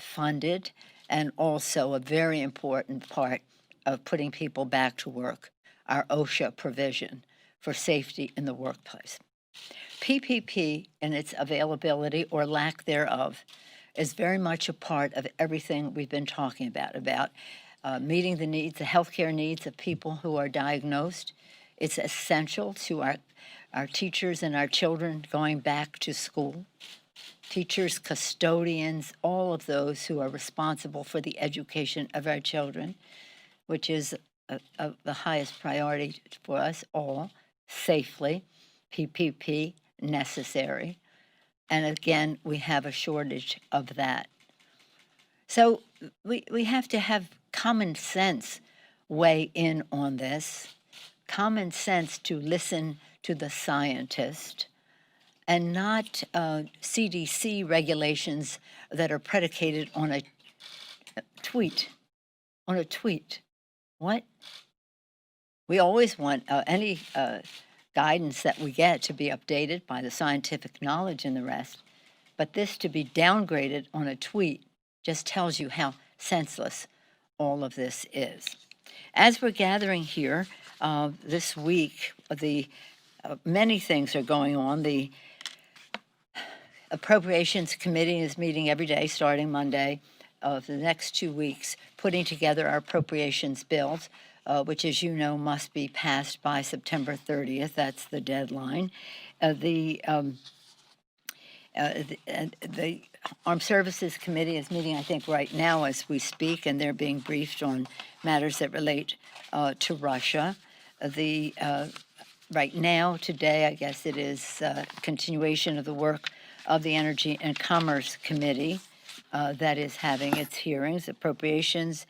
funded and also a very important part of putting people back to work, our OSHA provision for safety in the workplace. PPP and its availability or lack thereof is very much a part of everything we've been talking about meeting the needs, the healthcare needs of people who are diagnosed. It's essential to our teachers and our children going back to school. Teachers, custodians, all of those who are responsible for the education of our children, which is the highest priority for us all, safely, PPP necessary. And again, we have a shortage of that. So we have to have common sense weigh in on this, common sense to listen to the scientist and not CDC regulations that are predicated on a tweet, on a tweet. What? We always want any guidance that we get to be updated by the scientific knowledge and the rest, but this to be downgraded on a tweet just tells you how senseless all of this is. As we're gathering here this week, many things are going on. The Appropriations Committee is meeting every day starting Monday of the next 2 weeks, putting together our appropriations bills, which, as you know, must be passed by September 30th. That's the deadline. The Armed Services Committee is meeting, I think, right now as we speak, and they're being briefed on matters that relate to Russia. Right now, today, I guess it is continuation of the work of the Energy and Commerce Committee that is having its hearings, appropriations,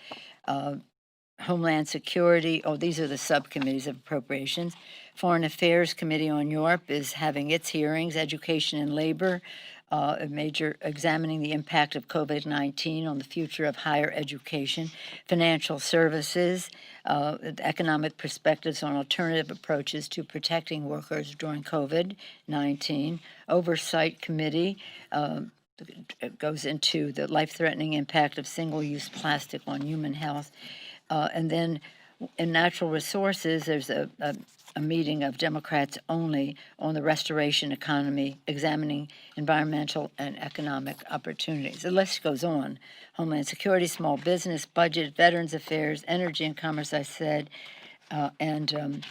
Homeland Security. Oh, these are the subcommittees of appropriations. Foreign Affairs Committee on Europe is having its hearings, Education and Labor, a major examining the impact of COVID-19 on the future of higher education, Financial Services, economic perspectives on alternative approaches to protecting workers during COVID-19, Oversight Committee, goes into the life-threatening impact of single-use plastic on human health. And then in Natural Resources, there's a meeting of Democrats only on the restoration economy, examining environmental and economic opportunities. The list goes on. Homeland Security, small business, budget, Veterans Affairs, Energy and Commerce, I said, and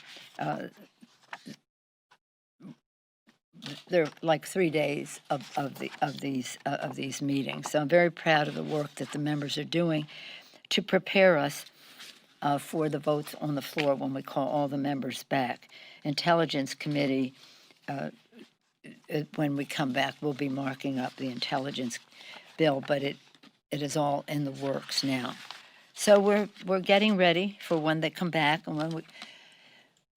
there are like 3 days of these meetings. So I'm very proud of the work that the members are doing to prepare us for the votes on the floor when we call all the members back. Intelligence Committee, when we come back, we'll be marking up the intelligence bill, but it is all in the works now. So we're getting ready for when they come back, and when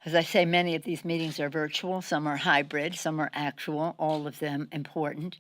as I say, many of these meetings are virtual, some are hybrid, some are actual, all of them important.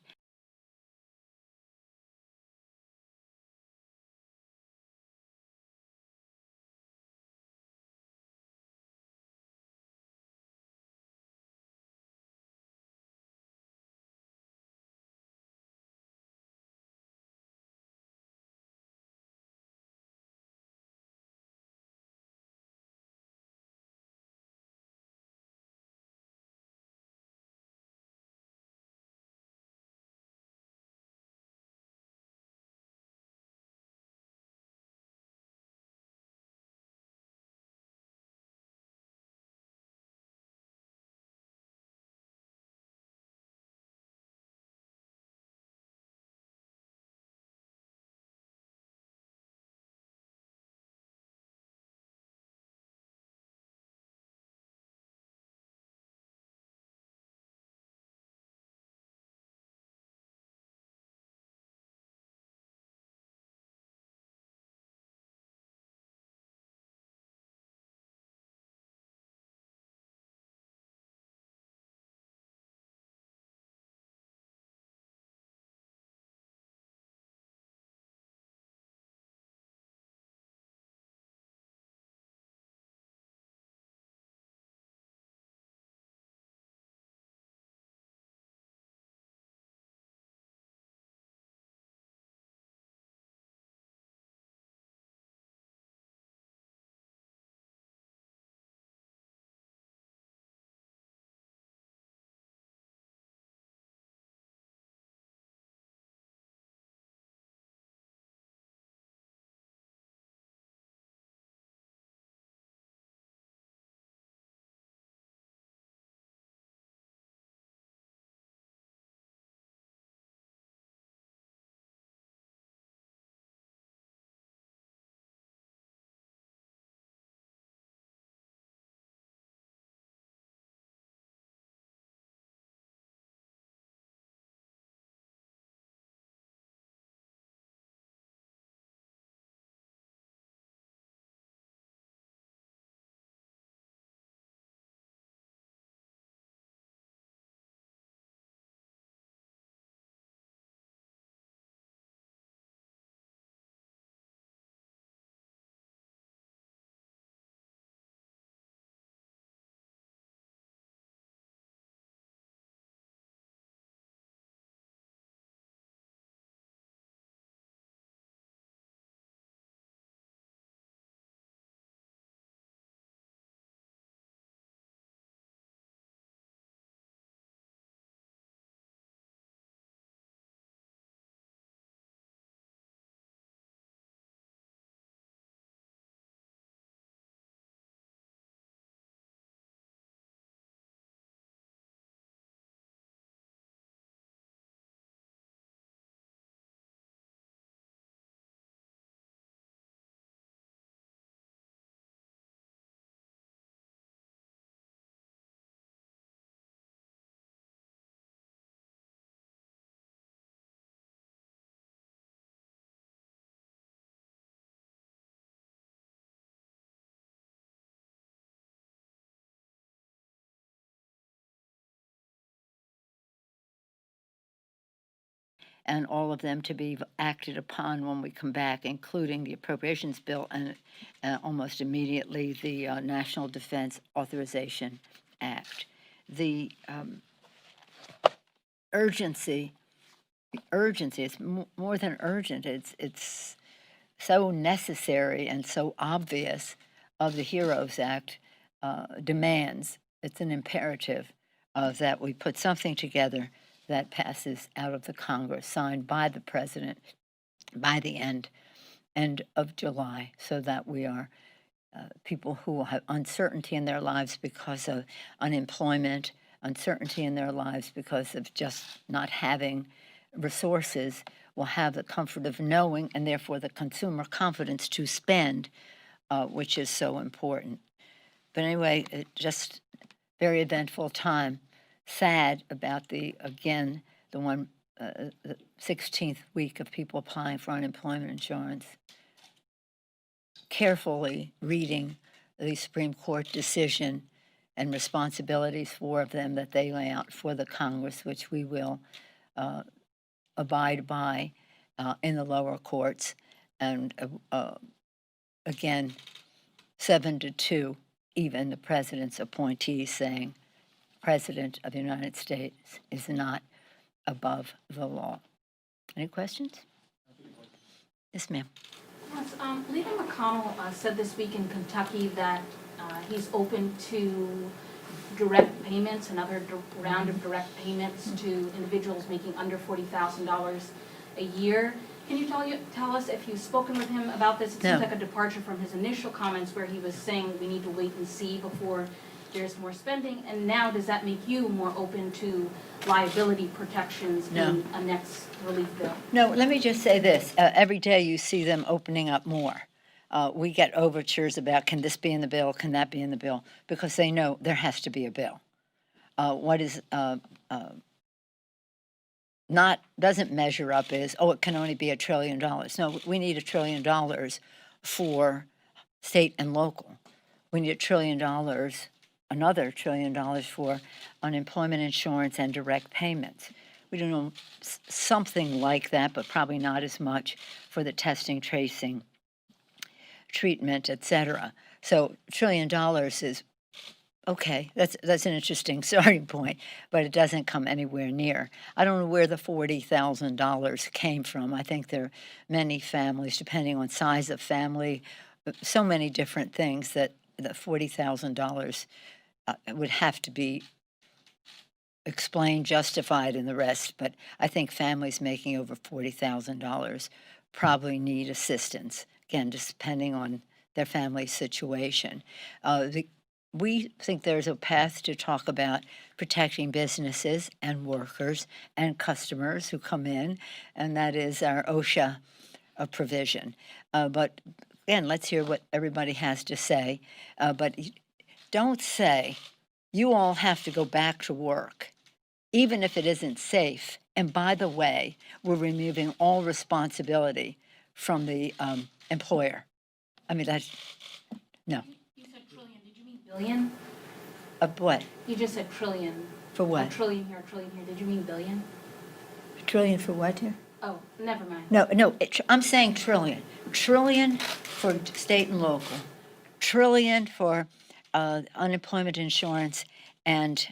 and all of them to be acted upon when we come back, including the appropriations bill and almost immediately the National Defense Authorization Act. The urgency, it's more than urgent. It's so necessary and so obvious of the HEROES Act demands. It's an imperative that we put something together that passes out of the Congress, signed by the president by the end of July, so that we are people who have uncertainty in their lives because of unemployment, uncertainty in their lives because of just not having resources, will have the comfort of knowing, and therefore the consumer confidence to spend, which is so important. But anyway, it just very eventful time. Sad about the 16th week of people applying for unemployment insurance. Carefully reading the Supreme Court decision and responsibilities for them that they lay out for the Congress, which we will abide by in the lower courts. And again, 7-2, even the president's appointee saying, President of the United States is not above the law. Any questions? Yes, ma'am. Yes, Leader McConnell said this week in Kentucky that he's open to direct payments, another round of direct payments to individuals making under $40,000 a year. Can you tell us if you've spoken with him about this? It seems like a departure from his initial comments where he was saying we need to wait and see before there's more spending. And now does that make you more open to liability protections in a next relief bill? No, let me just say this. Every day you see them opening up more. We get overtures about, can this be in the bill, can that be in the bill, because they know there has to be a bill. What is doesn't measure up is, it can only be $1 trillion. No, we need $1 trillion for state and local. We need $1 trillion, another $1 trillion for unemployment insurance and direct payments. We don't know, something like that, but probably not as much for the testing, tracing, treatment, etc. So $1 trillion is okay. That's an interesting starting point, but it doesn't come anywhere near. I don't know where the $40,000 came from. I think there are many families, depending on size of family, so many different things that the $40,000 would have to be explained, justified, and the rest. But I think families making over $40,000 probably need assistance, again, just depending on their family situation. We think there's a path to talk about protecting businesses and workers and customers who come in, and that is our OSHA provision. But again, let's hear what everybody has to say. But don't say, you all have to go back to work, even if it isn't safe. And by the way, we're removing all responsibility from the employer. I mean, that's, no. You said trillion. Did you mean billion? What? You just said trillion. For what? A trillion here, a trillion here. Did you mean billion? Trillion for what here? Oh, never mind. No, I'm saying trillion. Trillion for state and local. Trillion for unemployment insurance and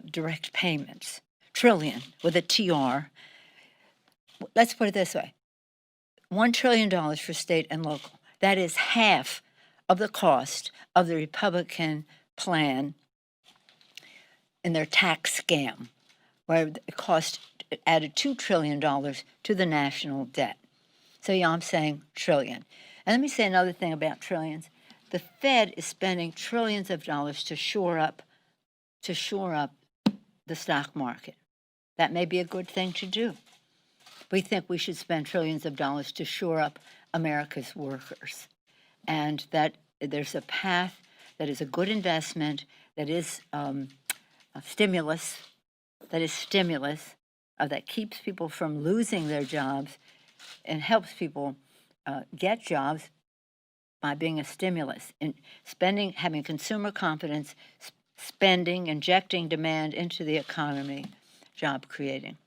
direct payments. Trillion with a TR. Let's put it this way. $1 trillion for state and local. That is half of the cost of the Republican plan in their tax scam, where it added $2 trillion to the national debt. So yeah, I'm saying trillion. And let me say another thing about trillions. The Fed is spending trillions of dollars to shore up the stock market. That may be a good thing to do. We think we should spend trillions of dollars to shore up America's workers, and that there's a path that is a good investment, that is a stimulus, that keeps people from losing their jobs and helps people get jobs by being a stimulus in spending, having consumer confidence, spending, injecting demand into the economy, job creating.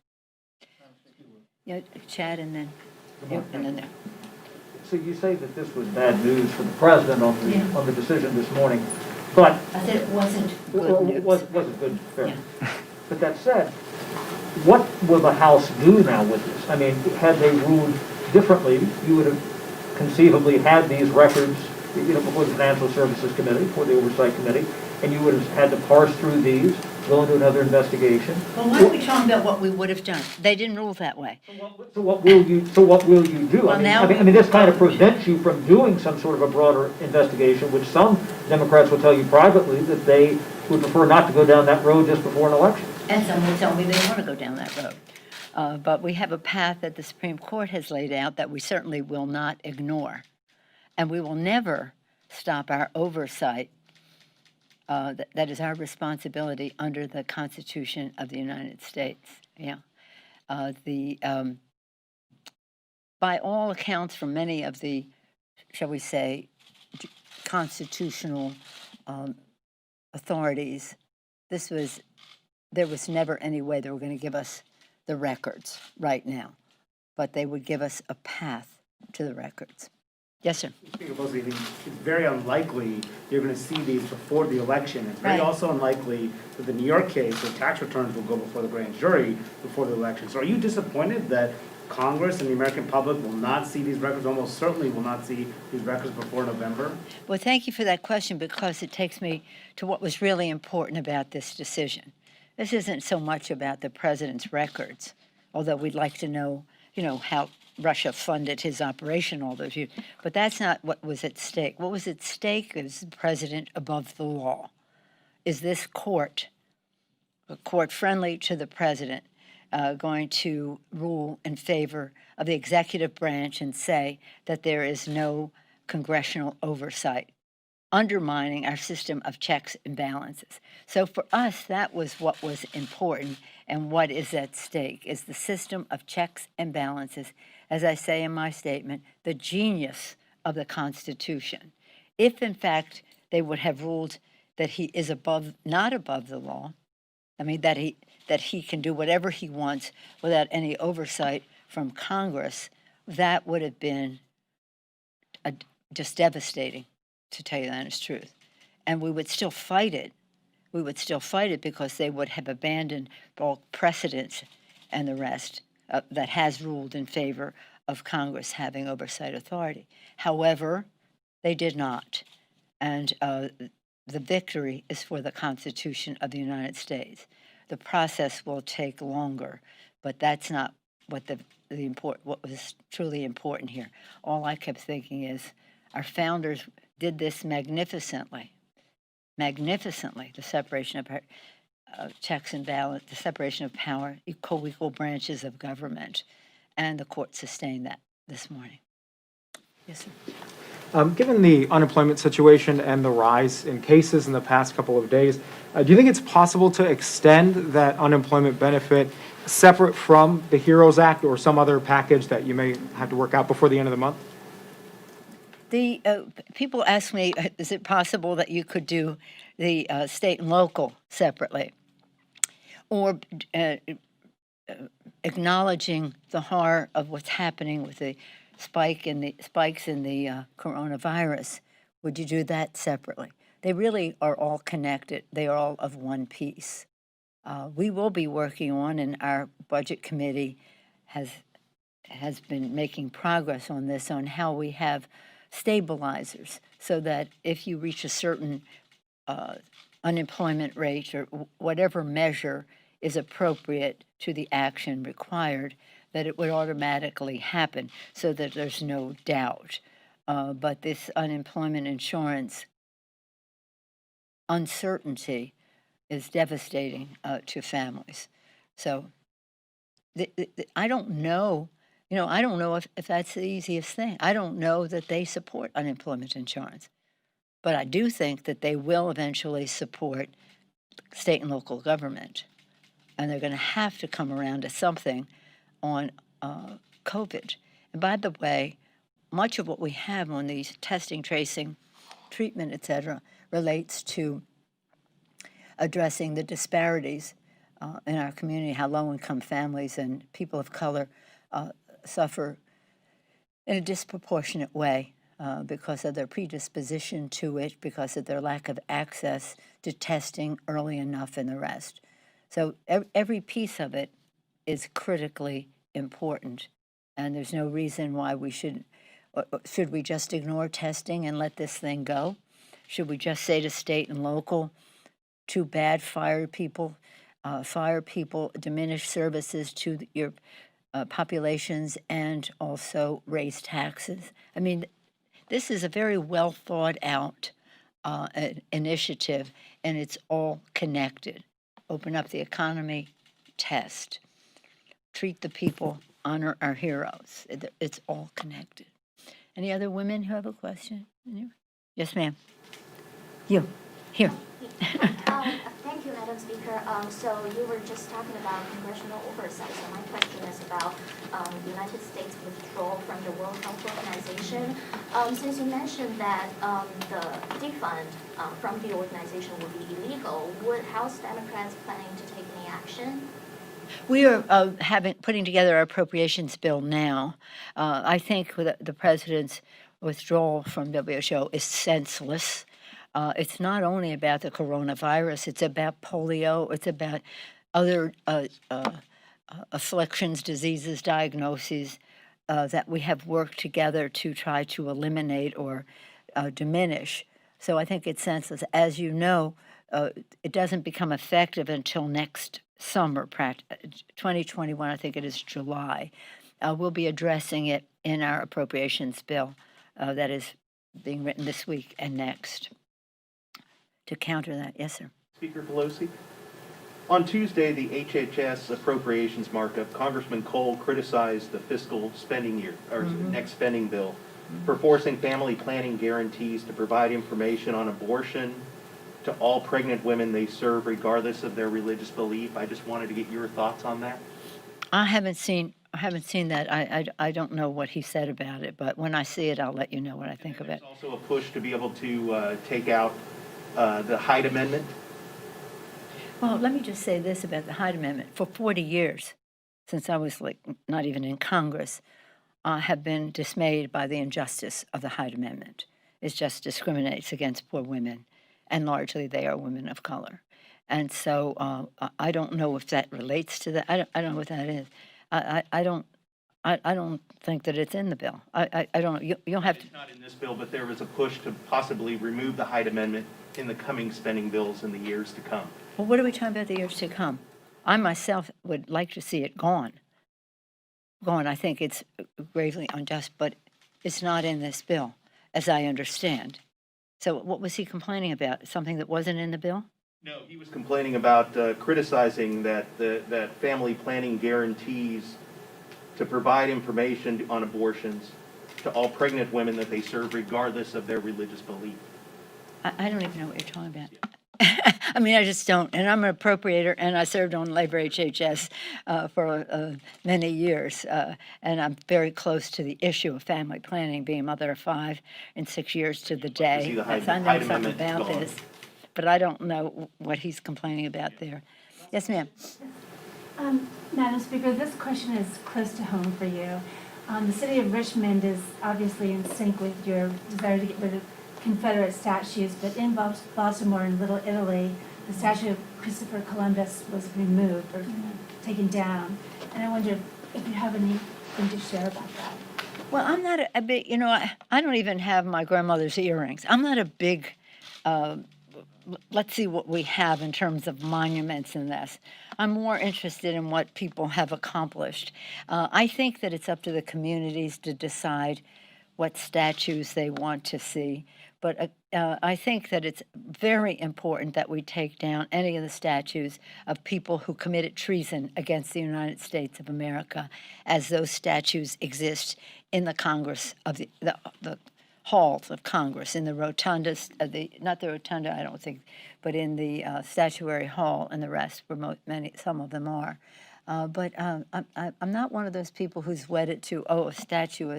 Yeah, Chad, and then you, and then there. So you say that this was bad news for the president on the decision this morning, but I said it wasn't well, good news. wasn't good, fair. Yeah. But that said, what will the House do now with this? I mean, had they ruled differently, you would have conceivably had these records, before the Financial Services Committee, before the Oversight Committee, and you would have had to parse through these, go into another investigation. Well, why are we talking about what we would have done? They didn't rule that way. So what will you do? Well, now I mean, this kind of prevents you from doing some sort of a broader investigation, which some Democrats will tell you privately that they would prefer not to go down that road just before an election. And some will tell me they want to go down that road. But we have a path that the Supreme Court has laid out that we certainly will not ignore. And we will never stop our oversight. That is our responsibility under the Constitution of the United States. Yeah. By all accounts, from many of the, shall we say, constitutional authorities, there was never any way they were going to give us the records right now, but they would give us a path to the records. Yes, sir. Speaker Pelosi, I think it's very unlikely you're going to see these before the election. It's very Right. also unlikely that the New York case, the tax returns will go before the grand jury before the election. So are you disappointed that Congress and the American public will not see these records, almost certainly will not see these records before November? Well, thank you for that question, because it takes me to what was really important about this decision. This isn't so much about the president's records, although we'd like to know, how Russia funded his operation all those years. But that's not what was at stake. What was at stake is the president above the law. Is this court, a court friendly to the president, going to rule in favor of the executive branch and say that there is no congressional oversight, undermining our system of checks and balances? So for us, that was what was important, and what is at stake is the system of checks and balances, as I say in my statement, the genius of the Constitution. If, in fact, they would have ruled that he is not above the law, I mean, that he can do whatever he wants without any oversight from Congress, that would have been just devastating, to tell you the honest truth. And we would still fight it. We would still fight it because they would have abandoned all precedents and the rest that has ruled in favor of Congress having oversight authority. However, they did not. And the victory is for the Constitution of the United States. The process will take longer, but that's not what what was truly important here. All I kept thinking is our founders did this magnificently, the separation of checks and balance, the separation of power, co-equal branches of government, and the court sustained that this morning. Yes, sir. Given the unemployment situation and the rise in cases in the past couple of days, do you think it's possible to extend that unemployment benefit separate from the HEROES Act or some other package that you may have to work out before the end of the month? The people ask me, is it possible that you could do the state and local separately, or acknowledging the horror of what's happening with the spikes in the coronavirus? Would you do that separately? They really are all connected. They are all of one piece. We will be working on, and our budget committee has been making progress on this, on how we have stabilizers, so that if you reach a certain unemployment rate or whatever measure is appropriate to the action required, that it would automatically happen, so that there's no doubt. But this unemployment insurance uncertainty is devastating to families. So I don't know. I don't know if that's the easiest thing. I don't know that they support unemployment insurance. But I do think that they will eventually support state and local government. And they're going to have to come around to something on COVID. And by the way, much of what we have on these testing, tracing, treatment, et cetera, relates to addressing the disparities in our community, how low-income families and people of color suffer in a disproportionate way because of their predisposition to it, because of their lack of access to testing early enough and the rest. So every piece of it is critically important, and there's no reason why we should we just ignore testing and let this thing go? Should we just say to state and local, too bad, fire people, diminish services to your populations, and also raise taxes? I mean, this is a very well thought out initiative, and it's all connected. Open up the economy, test, treat the people, honor our heroes. It's all connected. Any other women who have a question? Yes, ma'am. You, here. Thank you, Madam Speaker. So you were just talking about congressional oversight. So my question is about the United States withdrawal from the World Health Organization. Since you mentioned that the defund from the organization would be illegal, would House Democrats planning to take any action? We are putting together our appropriations bill now. I think the president's withdrawal from WHO is senseless. It's not only about the coronavirus, it's about polio, it's about other afflictions, diseases, diagnoses that we have worked together to try to eliminate or diminish. So I think it's senseless. As you know, it doesn't become effective until next summer, 2021, I think it is July. We'll be addressing it in our appropriations bill that is being written this week and next to counter that. Yes, sir. Speaker Pelosi. On Tuesday, the HHS appropriations markup, Congressman Cole criticized the fiscal spending year, or next spending bill, for forcing family planning guarantees to provide information on abortion to all pregnant women they serve, regardless of their religious belief. I just wanted to get your thoughts on that. I haven't seen that. I don't know what he said about it, but when I see it, I'll let you know what I think of it. There's also a push to be able to take out the Hyde Amendment. Well, let me just say this about the Hyde Amendment. For 40 years, since I was not even in Congress, I have been dismayed by the injustice of the Hyde Amendment. It just discriminates against poor women, and largely they are women of color. And so I don't know if that relates to that. I don't know what that is. I don't think that it's in the bill. I don't know. You'll have to. It's not in this bill, but there was a push to possibly remove the Hyde Amendment in the coming spending bills in the years to come. Well, what are we talking about the years to come? I myself would like to see it gone. I think it's gravely unjust, but it's not in this bill, as I understand. So what was he complaining about? Something that wasn't in the bill? No, he was complaining about criticizing that that family planning guarantees to provide information on abortions to all pregnant women that they serve, regardless of their religious belief. I don't even know what you're talking about. I mean, I just don't. And I'm an appropriator, and I served on Labor HHS for many years. And I'm very close to the issue of family planning, being a mother of 5 in 6 years to the day. the Hyde- Yes, I know Hyde something Amendment about gone. this, but I don't know what he's complaining about there. Yes, ma'am. Madam Speaker, this question is close to home for you. The city of Richmond is obviously in sync with your desire to get rid of Confederate statues, but in Baltimore and Little Italy, the statue of Christopher Columbus was removed or taken down. And I wonder if you have anything to share about that. Well, I'm not a big, I don't even have my grandmother's earrings. I'm not a big, let's see what we have in terms of monuments in this. I'm more interested in what people have accomplished. I think that it's up to the communities to decide what statues they want to see. But I think that it's very important that we take down any of the statues of people who committed treason against the United States of America, as those statues exist in the Congress of the halls of Congress, in the rotundas, not the rotunda, I don't think, but in the statuary hall and the rest, where some of them are. But I'm not one of those people who's wedded to, a statue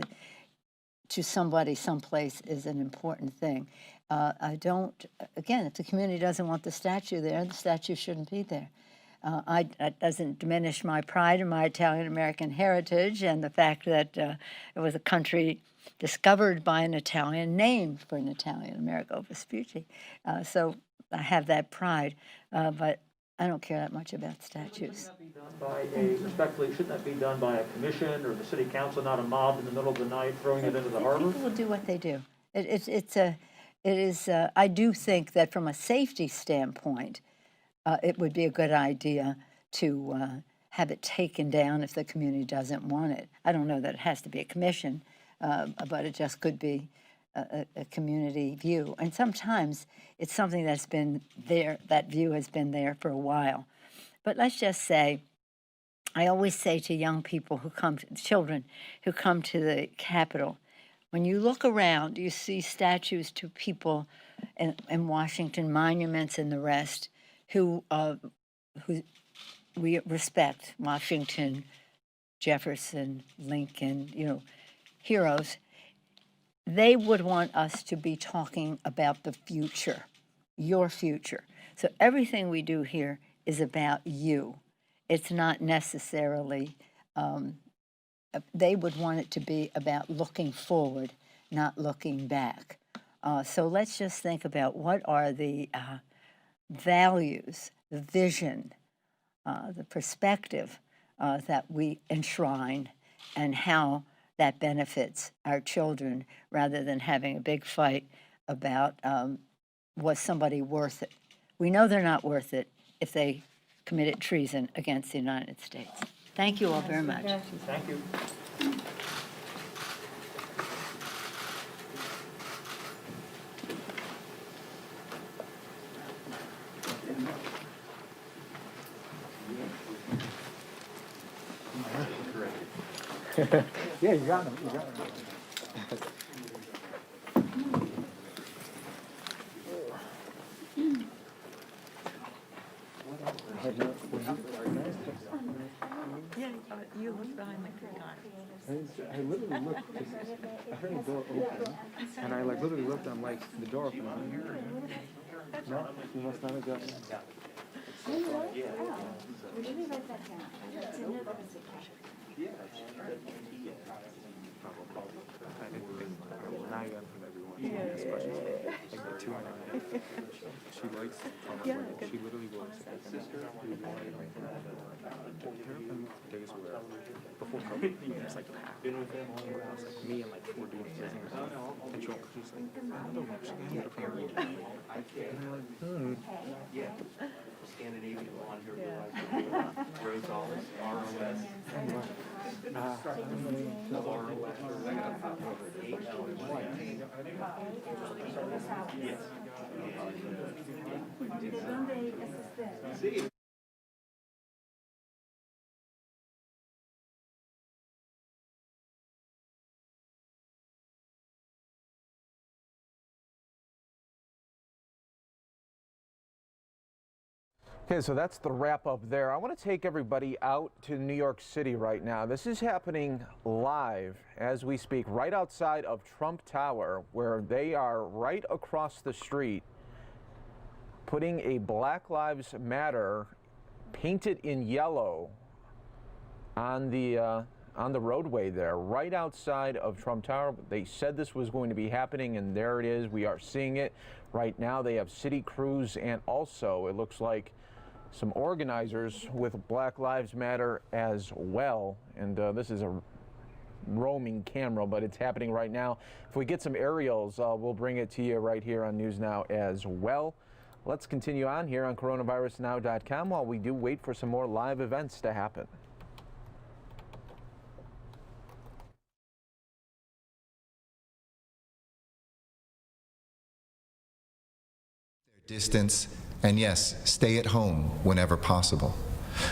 to somebody someplace is an important thing. I don't, again, if the community doesn't want the statue there, the statue shouldn't be there. That doesn't diminish my pride in my Italian-American heritage and the fact that it was a country discovered by an Italian, named for an Italian, Amerigo Vespucci. So I have that pride, but I don't care that much about statues. Respectfully, shouldn't that be done by a commission or the city council, not a mob in the middle of the night throwing it into the harbor? People will do what they do. I do think that from a safety standpoint, it would be a good idea to have it taken down if the community doesn't want it. I don't know that it has to be a commission, but it just could be a community view. And sometimes it's something that's been there, that view has been there for a while. But let's just say, I always say to young people children who come to the Capitol, when you look around, you see statues to people in Washington, monuments and the rest, who we respect, Washington, Jefferson, Lincoln, heroes. They would want us to be talking about the future, your future. So everything we do here is about you. It's not necessarily, they would want it to be about looking forward, not looking back. So let's just think about what are the values, the vision, the perspective that we enshrine, and how that benefits our children, rather than having a big fight about was somebody worth it. We know they're not worth it if they committed treason against the United States. Thank you all very much. Thank you. Yeah, you got them. You got them. Yeah, you look behind the curtain. I literally looked, I heard the door open, and I literally looked, I'm like, the door open. No, you must not have gotten it. Now you got it from everyone. Ask questions. Like 2 minutes. She likes she literally will say days where before COVID, it was like packed. It was like me and like 4 dudes sitting around. And she's like, I don't know, she's like, I'm going to read. And I'm like, Yeah. Scandinavian laundry, Rose Always, ROS. Yes. Okay, so that's the wrap up there. I want to take everybody out to New York City right now. This is happening live as we speak, right outside of Trump Tower, where they are right across the street putting a Black Lives Matter painted in yellow on the roadway there, right outside of Trump Tower. They said this was going to be happening, and there it is. We are seeing it right now. They have city crews, and also it looks like some organizers with Black Lives Matter as well. And this is a roaming camera, but it's happening right now. If we get some aerials, we'll bring it to you right here on News Now as well. Let's continue on here on coronavirusnow.com while we do wait for some more live events to happen. Distance, and yes, stay at home whenever possible.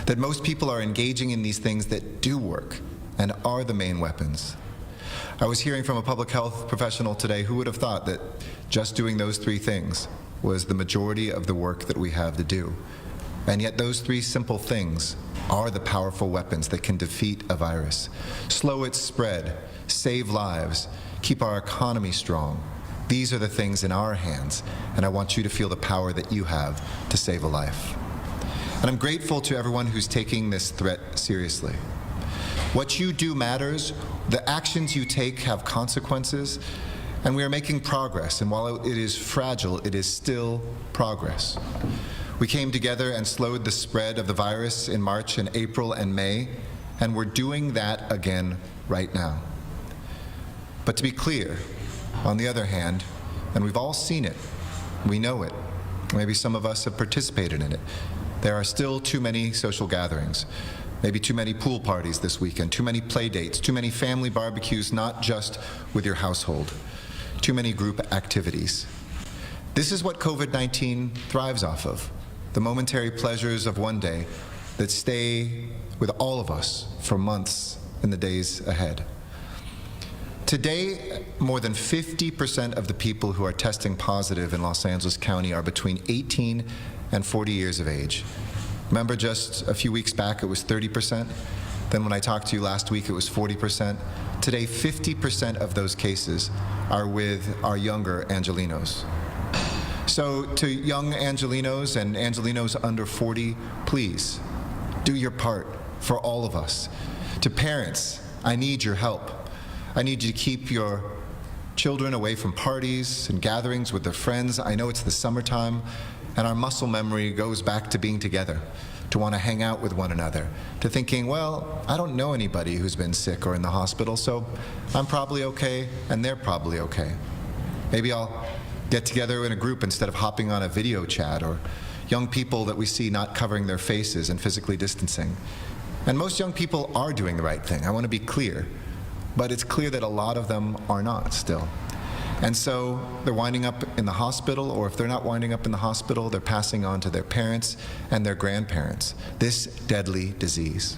That most people are engaging in these things that do work and are the main weapons. I was hearing from a public health professional today who would have thought that just doing those 3 things was the majority of the work that we have to do. And yet those 3 simple things are the powerful weapons that can defeat a virus, slow its spread, save lives, keep our economy strong. These are the things in our hands, and I want you to feel the power that you have to save a life. And I'm grateful to everyone who's taking this threat seriously. What you do matters. The actions you take have consequences, and we are making progress. And while it is fragile, it is still progress. We came together and slowed the spread of the virus in March and April and May, and we're doing that again right now. But to be clear, on the other hand, and we've all seen it, we know it, maybe some of us have participated in it, there are still too many social gatherings, maybe too many pool parties this weekend, too many play dates, too many family barbecues, not just with your household, too many group activities. This is what COVID-19 thrives off of, the momentary pleasures of one day that stay with all of us for months in the days ahead. Today, more than 50% of the people who are testing positive in Los Angeles County are between 18 and 40 years of age. Remember just a few weeks back it was 30%? Then when I talked to you last week it was 40%. Today, 50% of those cases are with our younger Angelenos. So to young Angelenos and Angelenos under 40, please, do your part for all of us. To parents, I need your help. I need you to keep your children away from parties and gatherings with their friends. I know it's the summertime, and our muscle memory goes back to being together, to want to hang out with one another, to thinking, well, I don't know anybody who's been sick or in the hospital, so I'm probably okay, and they're probably okay. Maybe I'll get together in a group instead of hopping on a video chat, or young people that we see not covering their faces and physically distancing. And most young people are doing the right thing. I want to be clear. But it's clear that a lot of them are not still. And so they're winding up in the hospital, or if they're not winding up in the hospital, they're passing on to their parents and their grandparents this deadly disease.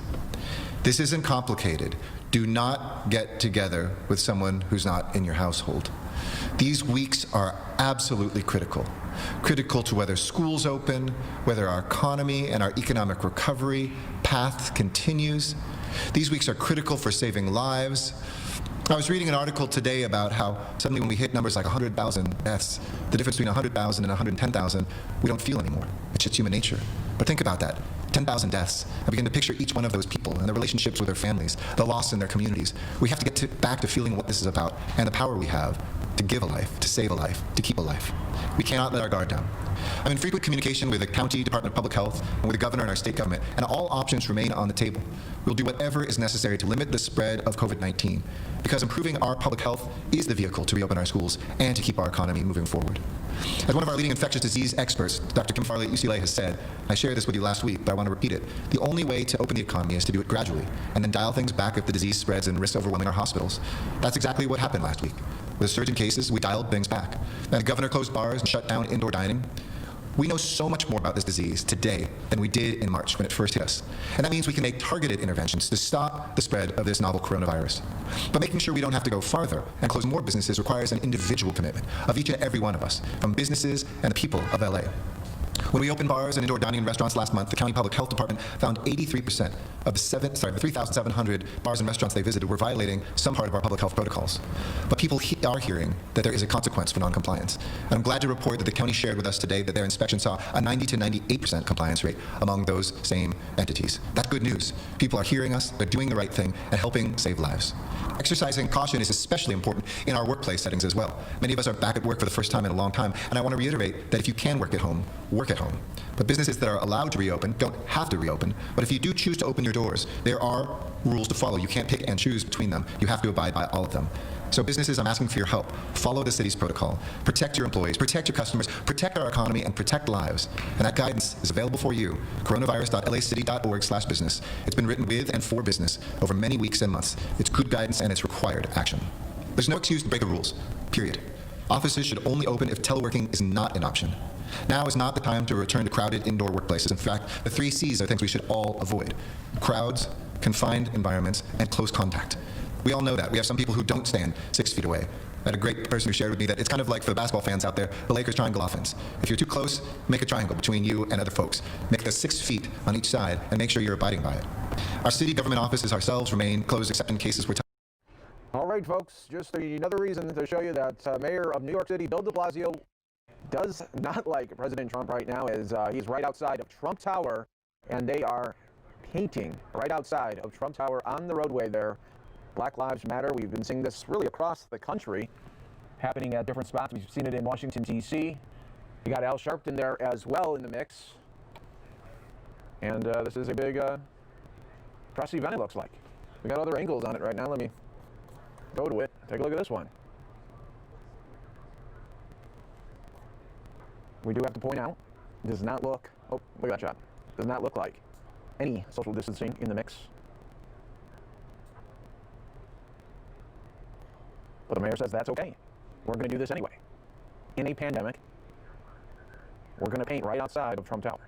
This isn't complicated. Do not get together with someone who's not in your household. These weeks are absolutely critical. Critical to whether schools open, whether our economy and our economic recovery path continues. These weeks are critical for saving lives. I was reading an article today about how suddenly when we hit numbers like 100,000 deaths, the difference between 100,000 and 110,000, we don't feel anymore. It's just human nature. But think about that. 10,000 deaths. I begin to picture each one of those people and their relationships with their families, the loss in their communities. We have to get back to feeling what this is about and the power we have to give a life, to save a life, to keep a life. We cannot let our guard down. I'm in frequent communication with the County Department of Public Health and with the governor and our state government, and all options remain on the table. We'll do whatever is necessary to limit the spread of COVID-19, because improving our public health is the vehicle to reopen our schools and to keep our economy moving forward. As one of our leading infectious disease experts, Dr. Kim Farley at UCLA has said, I shared this with you last week, but I want to repeat it, the only way to open the economy is to do it gradually, and then dial things back if the disease spreads and risks overwhelming our hospitals. That's exactly what happened last week. With a surge in cases, we dialed things back. And the governor closed bars and shut down indoor dining. We know so much more about this disease today than we did in March when it first hit us. And that means we can make targeted interventions to stop the spread of this novel coronavirus. But making sure we don't have to go farther and close more businesses requires an individual commitment of each and every one of us, from businesses and the people of LA. When we opened bars and indoor dining and restaurants last month, the County Public Health Department found 83% of the 3,700 bars and restaurants they visited were violating some part of our public health protocols. But people are hearing that there is a consequence for noncompliance. And I'm glad to report that the county shared with us today that their inspection saw a 90 to 98% compliance rate among those same entities. That's good news. People are hearing us, they're doing the right thing, and helping save lives. Exercising caution is especially important in our workplace settings as well. Many of us are back at work for the first time in a long time, and I want to reiterate that if you can work at home, work at home. But businesses that are allowed to reopen don't have to reopen, but if you do choose to open your doors, there are rules to follow. You can't pick and choose between them. You have to abide by all of them. So businesses, I'm asking for your help. Follow the city's protocol. Protect your employees, protect your customers, protect our economy, and protect lives. And that guidance is available for you. coronavirus.lacity.org/business. It's been written with and for business over many weeks and months. It's good guidance and it's required action. There's no excuse to break the rules, period. Offices should only open if teleworking is not an option. Now is not the time to return to crowded indoor workplaces. In fact, the 3 C's are things we should all avoid: crowds, confined environments, and close contact. We all know that. We have some people who don't stand 6 feet away. I had a great person who shared with me that it's kind of like, for the basketball fans out there, the Lakers triangle offense. If you're too close, make a triangle between you and other folks. Make the 6 feet on each side and make sure you're abiding by it. Our city government offices ourselves remain closed except in cases where All right, folks, just another reason to show you that Mayor of New York City, Bill de Blasio, does not like President Trump right now, as he's right outside of Trump Tower and they are painting right outside of Trump Tower on the roadway there. Black Lives Matter. We've been seeing this really across the country, happening at different spots. We've seen it in Washington, D.C. You got Al Sharpton there as well in the mix. And this is a big press event, it looks like. We got other angles on it right now. Let me go to it. Take a look at this one. We do have to point out, does not look, oh, look at that shot. Does not look like any social distancing in the mix. But the mayor says that's okay. We're going to do this anyway. In a pandemic, we're going to paint right outside of Trump Tower.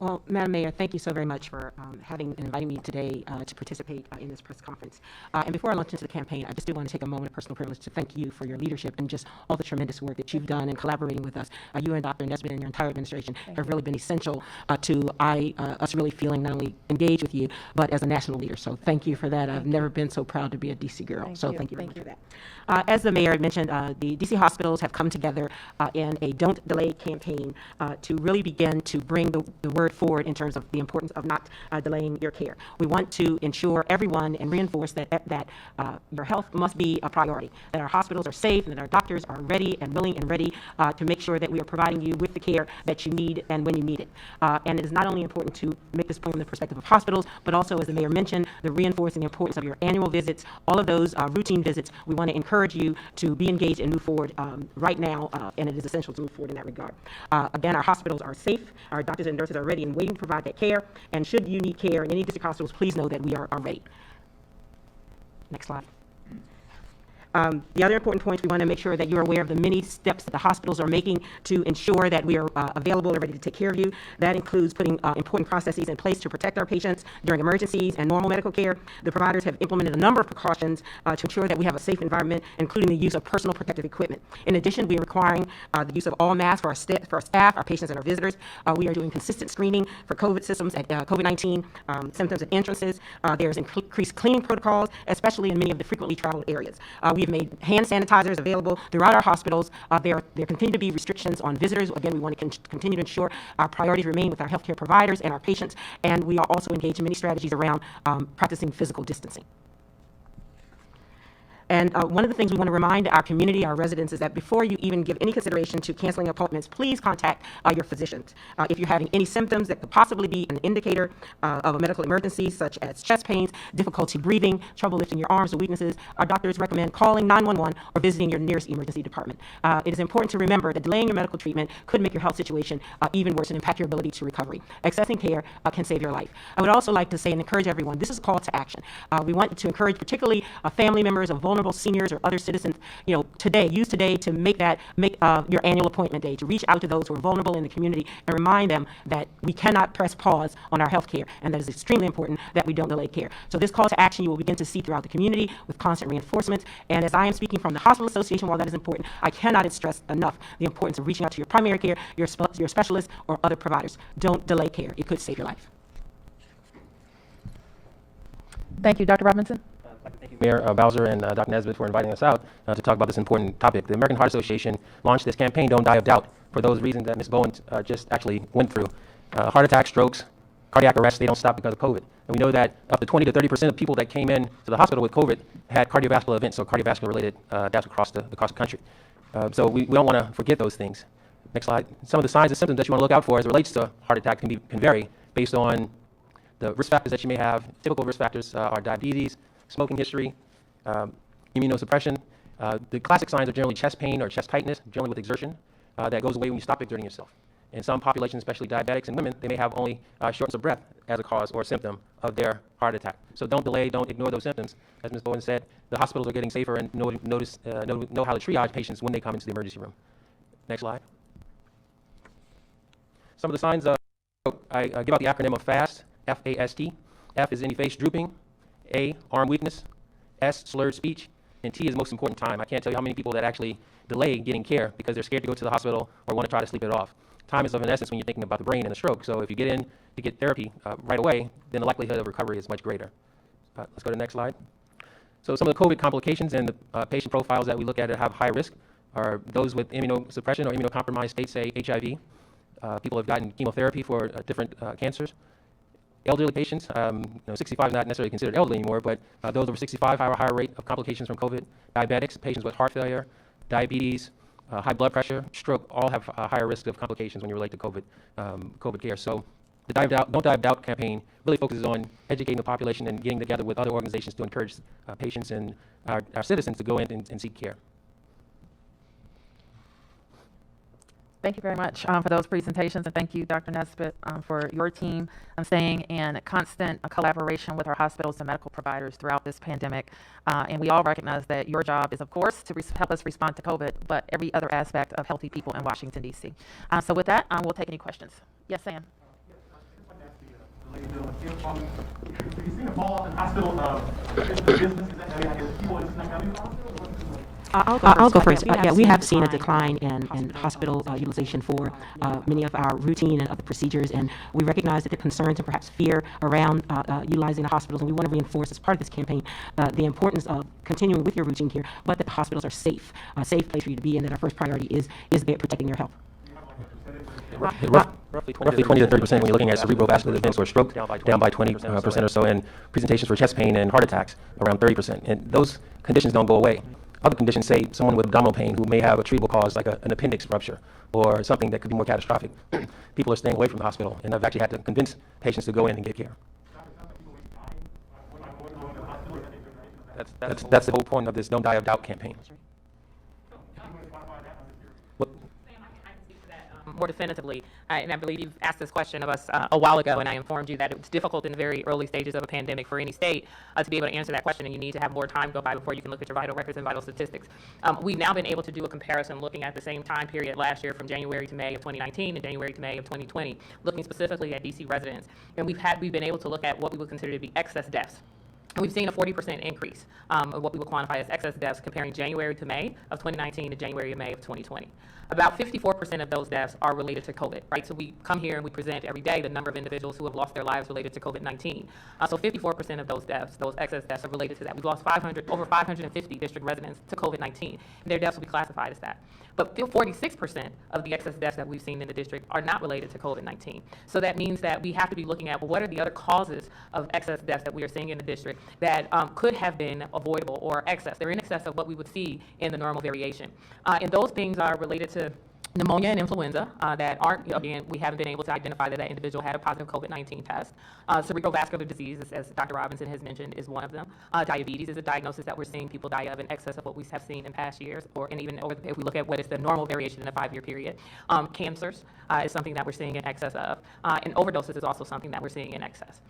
Well, Madam Mayor, thank you so very much for inviting me today to participate in this press conference. And before I launch into the campaign, I just do want to take a moment of personal privilege to thank you for your leadership and just all the tremendous work that you've done in collaborating with us. You and Dr. Nesbitt and your entire administration have really been essential to us really feeling not only engaged with you, but as a national leader. So thank you for that. I've never been so proud to be a DC girl. Thank you very much for that. As the mayor mentioned, the DC hospitals have come together in a Don't Delay campaign to really begin to bring the word forward in terms of the importance of not delaying your care. We want to ensure everyone and reinforce that your health must be a priority, that our hospitals are safe and that our doctors are ready and willing and ready to make sure that we are providing you with the care that you need and when you need it. And it is not only important to make this point from the perspective of hospitals, but also, as the mayor mentioned, the reinforcing the importance of your annual visits, all of those routine visits. We want to encourage you to be engaged and move forward right now, and it is essential to move forward in that regard. Again, our hospitals are safe, our doctors and nurses are ready and waiting to provide that care, and should you need care in any district hospitals, please know that we are ready. Next slide. The other important points, we want to make sure that you're aware of the many steps that the hospitals are making to ensure that we are available and ready to take care of you. That includes putting important processes in place to protect our patients during emergencies and normal medical care. The providers have implemented a number of precautions to ensure that we have a safe environment, including the use of personal protective equipment. In addition, we are requiring the use of all masks for our staff, our patients, and our visitors. We are doing consistent screening for COVID systems at COVID-19 symptoms at entrances. There's increased cleaning protocols, especially in many of the frequently traveled areas. We've made hand sanitizers available throughout our hospitals. There continue to be restrictions on visitors. Again, we want to continue to ensure our priorities remain with our healthcare providers and our patients, and we are also engaged in many strategies around practicing physical distancing. And one of the things we want to remind our community, our residents, is that before you even give any consideration to canceling appointments, please contact your physicians. If you're having any symptoms that could possibly be an indicator of a medical emergency, such as chest pains, difficulty breathing, trouble lifting your arms, or weaknesses, our doctors recommend calling 911 or visiting your nearest emergency department. It is important to remember that delaying your medical treatment could make your health situation even worse and impact your ability to recovery. Accessing care can save your life. I would also like to say and encourage everyone, this is a call to action. We want to encourage particularly family members of vulnerable seniors or other citizens, use today to make your annual appointment day, to reach out to those who are vulnerable in the community and remind them that we cannot press pause on our health care, and that it's extremely important that we don't delay care. So this call to action you will begin to see throughout the community with constant reinforcements. And as I am speaking from the Hospital Association, while that is important, I cannot stress enough the importance of reaching out to your primary care, your specialists, or other providers. Don't delay care. It could save your life. Thank you. Dr. Robinson? Thank you, Mayor Bowser and Dr. Nesbitt, for inviting us out to talk about this important topic. The American Heart Association launched this campaign, Don't Die of Doubt, for those reasons that Ms. Bowen just actually went through. Heart attacks, strokes, cardiac arrests, they don't stop because of COVID. And we know that up to 20 to 30% of people that came in to the hospital with COVID had cardiovascular events, so cardiovascular-related deaths across the country. So we don't want to forget those things. Next slide. Some of the signs and symptoms that you want to look out for as it relates to heart attack can vary based on the risk factors that you may have. Typical risk factors are diabetes, smoking history, immunosuppression, The classic signs are generally chest pain or chest tightness, generally with exertion, that goes away when you stop exerting yourself. In some populations, especially diabetics and women, they may have only shortness of breath as a cause or symptom of their heart attack. So don't delay, don't ignore those symptoms. As Ms. Bowen said, the hospitals are getting safer and know how to triage patients when they come into the emergency room. Next slide. Some of the signs, I give out the acronym of FAST, F-A-S-T. F is any face drooping, A, arm weakness, S, slurred speech, and T is most important, time. I can't tell you how many people that actually delay getting care because they're scared to go to the hospital or want to try to sleep it off. Time is of an essence when you're thinking about the brain and a stroke. So if you get in to get therapy right away, then the likelihood of recovery is much greater. Let's go to the next slide. So some of the COVID complications and the patient profiles that we look at that have high risk are those with immunosuppression or immunocompromised states, say HIV. People have gotten chemotherapy for different cancers. Elderly patients, 65 is not necessarily considered elderly anymore, but those over 65 have a higher rate of complications from COVID. Diabetics, patients with heart failure, diabetes, high blood pressure, stroke, all have a higher risk of complications when you relate to COVID care. So the Don't Die of Doubt campaign really focuses on educating the population and getting together with other organizations to encourage patients and our citizens to go in and seek care. Thank you very much for those presentations, and thank you, Dr. Nesbitt, for your team staying in constant collaboration with our hospitals and medical providers throughout this pandemic. And we all recognize that your job is, of course, to help us respond to COVID, but every other aspect of healthy people in Washington, D.C. So with that, we'll take any questions. Yes, Sam. I'll go first. Yeah, we have seen a decline in hospital utilization for many of our routine and other procedures, and we recognize that there are concerns and perhaps fear around utilizing the hospitals, and we want to reinforce as part of this campaign the importance of continuing with your routine care, but that the hospitals are safe, a safe place for you to be, and that our first priority is there protecting your health. Roughly 20 to 30% when you're looking at cerebrovascular events or stroke, down by 20% or so, and presentations for chest pain and heart attacks around 30%. And those conditions don't go away. Other conditions, say someone with abdominal pain who may have a treatable cause like an appendix rupture or something that could be more catastrophic, people are staying away from the hospital, and I've actually had to convince patients to go in and get care. That's the whole point of this Don't Die of Doubt campaign. More definitively, and I believe you've asked this question of us a while ago, and I informed you that it was difficult in the very early stages of a pandemic for any state to be able to answer that question, and you need to have more time go by before you can look at your vital records and vital statistics. We've now been able to do a comparison looking at the same time period last year from January to May of 2019 and January to May of 2020, looking specifically at DC residents, and we've been able to look at what we would consider to be excess deaths. And we've seen a 40% increase of what we would quantify as excess deaths comparing January to May of 2019 to January to May of 2020. About 54% of those deaths are related to COVID, right? So we come here and we present every day the number of individuals who have lost their lives related to COVID-19. So 54% of those deaths, those excess deaths, are related to that. We've lost over 550 district residents to COVID-19, and their deaths will be classified as that. But 46% of the excess deaths that we've seen in the district are not related to COVID-19. So that means that we have to be looking at, well, what are the other causes of excess deaths that we are seeing in the district that could have been avoidable or excess? They're in excess of what we would see in the normal variation. And those things are related to pneumonia and influenza that aren't, again, we haven't been able to identify that individual had a positive COVID-19 test. Cerebrovascular disease, as Dr. Robinson has mentioned, is one of them. Diabetes is a diagnosis that we're seeing people die of in excess of what we have seen in past years, and even if we look at what is the normal variation in a 5-year period. Cancers is something that we're seeing in excess of, and overdoses is also something that we're seeing in excess.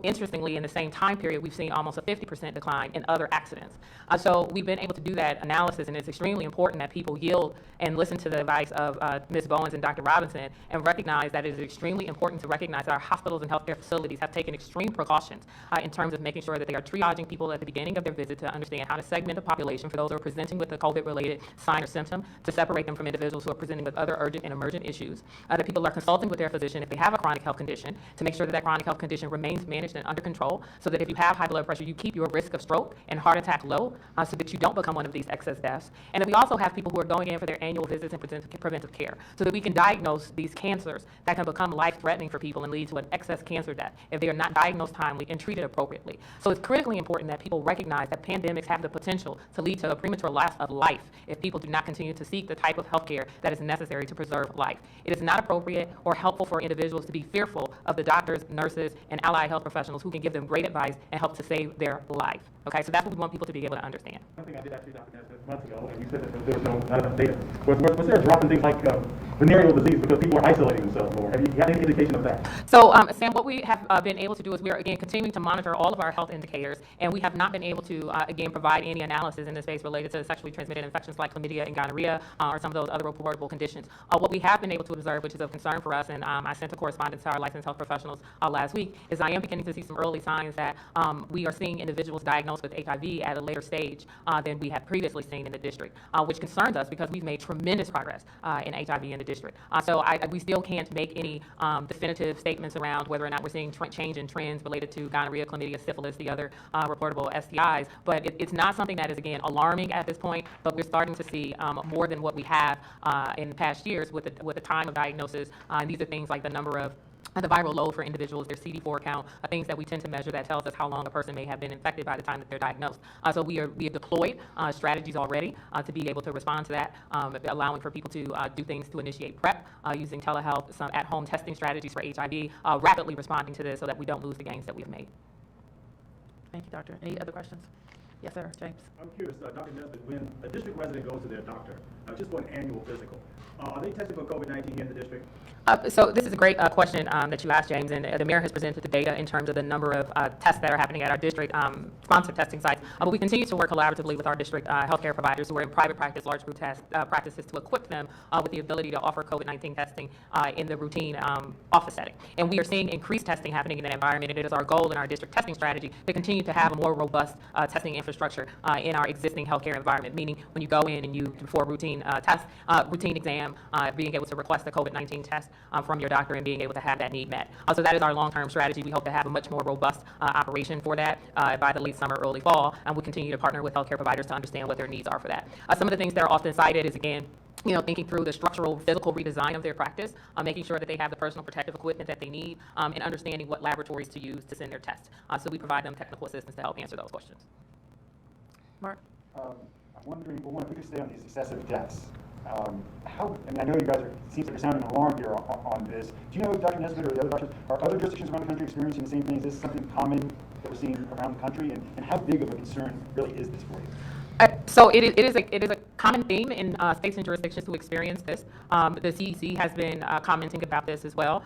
Interestingly, in the same time period, we've seen almost a 50% decline in other accidents. So we've been able to do that analysis, and it's extremely important that people yield and listen to the advice of Ms. Bowens and Dr. Robinson, and recognize that it is extremely important to recognize that our hospitals and healthcare facilities have taken extreme precautions in terms of making sure that they are triaging people at the beginning of their visit to understand how to segment the population for those who are presenting with a COVID-related sign or symptom, to separate them from individuals who are presenting with other urgent and emergent issues, that people are consulting with their physician if they have a chronic health condition, to make sure that that chronic health condition remains managed and under control, so that if you have high blood pressure, you keep your risk of stroke and heart attack low, so that you don't become one of these excess deaths. And then we also have people who are going in for their annual visits and preventive care, so that we can diagnose these cancers that can become life-threatening for people and lead to an excess cancer death if they are not diagnosed timely and treated appropriately. So it's critically important that people recognize that pandemics have the potential to lead to a premature loss of life if people do not continue to seek the type of health care that is necessary to preserve life. It is not appropriate or helpful for individuals to be fearful of the doctors, nurses, and allied health professionals who can give them great advice and help to save their life. Okay, so that's what we want people to be able to understand. One thing I did ask you, Dr. Nesbitt, months ago, and you said that there was not enough data. Was there a drop in things like venereal disease because people are isolating themselves more? Have you had any indication of that? So, Sam, what we have been able to do is we are, again, continuing to monitor all of our health indicators, and we have not been able to, again, provide any analysis in this space related to sexually transmitted infections like chlamydia and gonorrhea or some of those other reportable conditions. What we have been able to observe, which is of concern for us, and I sent a correspondence to our licensed health professionals last week, is I am beginning to see some early signs that we are seeing individuals diagnosed with HIV at a later stage than we have previously seen in the district, which concerns us because we've made tremendous progress in HIV in the district. So we still can't make any definitive statements around whether or not we're seeing change in trends related to gonorrhea, chlamydia, syphilis, the other reportable STIs, but it's not something that is, again, alarming at this point, but we're starting to see more than what we have in past years with the time of diagnosis. And these are things like the number of the viral load for individuals, their CD4 count, things that we tend to measure that tells us how long a person may have been infected by the time that they're diagnosed. So we have deployed strategies already to be able to respond to that, allowing for people to do things to initiate PrEP, using telehealth, some at-home testing strategies for HIV, rapidly responding to this so that we don't lose the gains that we've made. Thank you, doctor. Any other questions? Yes, sir, James. I'm curious, Dr. Nesbitt, when a district resident goes to their doctor, just for an annual physical, are they tested for COVID-19 here in the district? So this is a great question that you asked, James, and the mayor has presented the data in terms of the number of tests that are happening at our district sponsored testing sites. But we continue to work collaboratively with our district healthcare providers who are in private practice, large group practices to equip them with the ability to offer COVID-19 testing in the routine office setting. And we are seeing increased testing happening in that environment, and it is our goal in our district testing strategy to continue to have a more robust testing infrastructure in our existing healthcare environment, meaning when you go in and you, before routine test, routine exam, being able to request a COVID-19 test from your doctor and being able to have that need met. So that is our long-term strategy. We hope to have a much more robust operation for that by the late summer, early fall, and we'll continue to partner with healthcare providers to understand what their needs are for that. Some of the things that are often cited is, again, thinking through the structural, physical redesign of their practice, making sure that they have the personal protective equipment that they need, and understanding what laboratories to use to send their tests. So we provide them technical assistance to help answer those questions. Mark? I'm wondering, if we could stay on these excessive deaths, and I know you guys seems like you're sounding an alarm here on this. Do you know, Dr. Nesbitt or the other doctors, are other jurisdictions around the country experiencing the same thing? Is this something common that we're seeing around the country? And how big of a concern really is this for you? So it is a common theme in states and jurisdictions who experience this. The CDC has been commenting about this as well.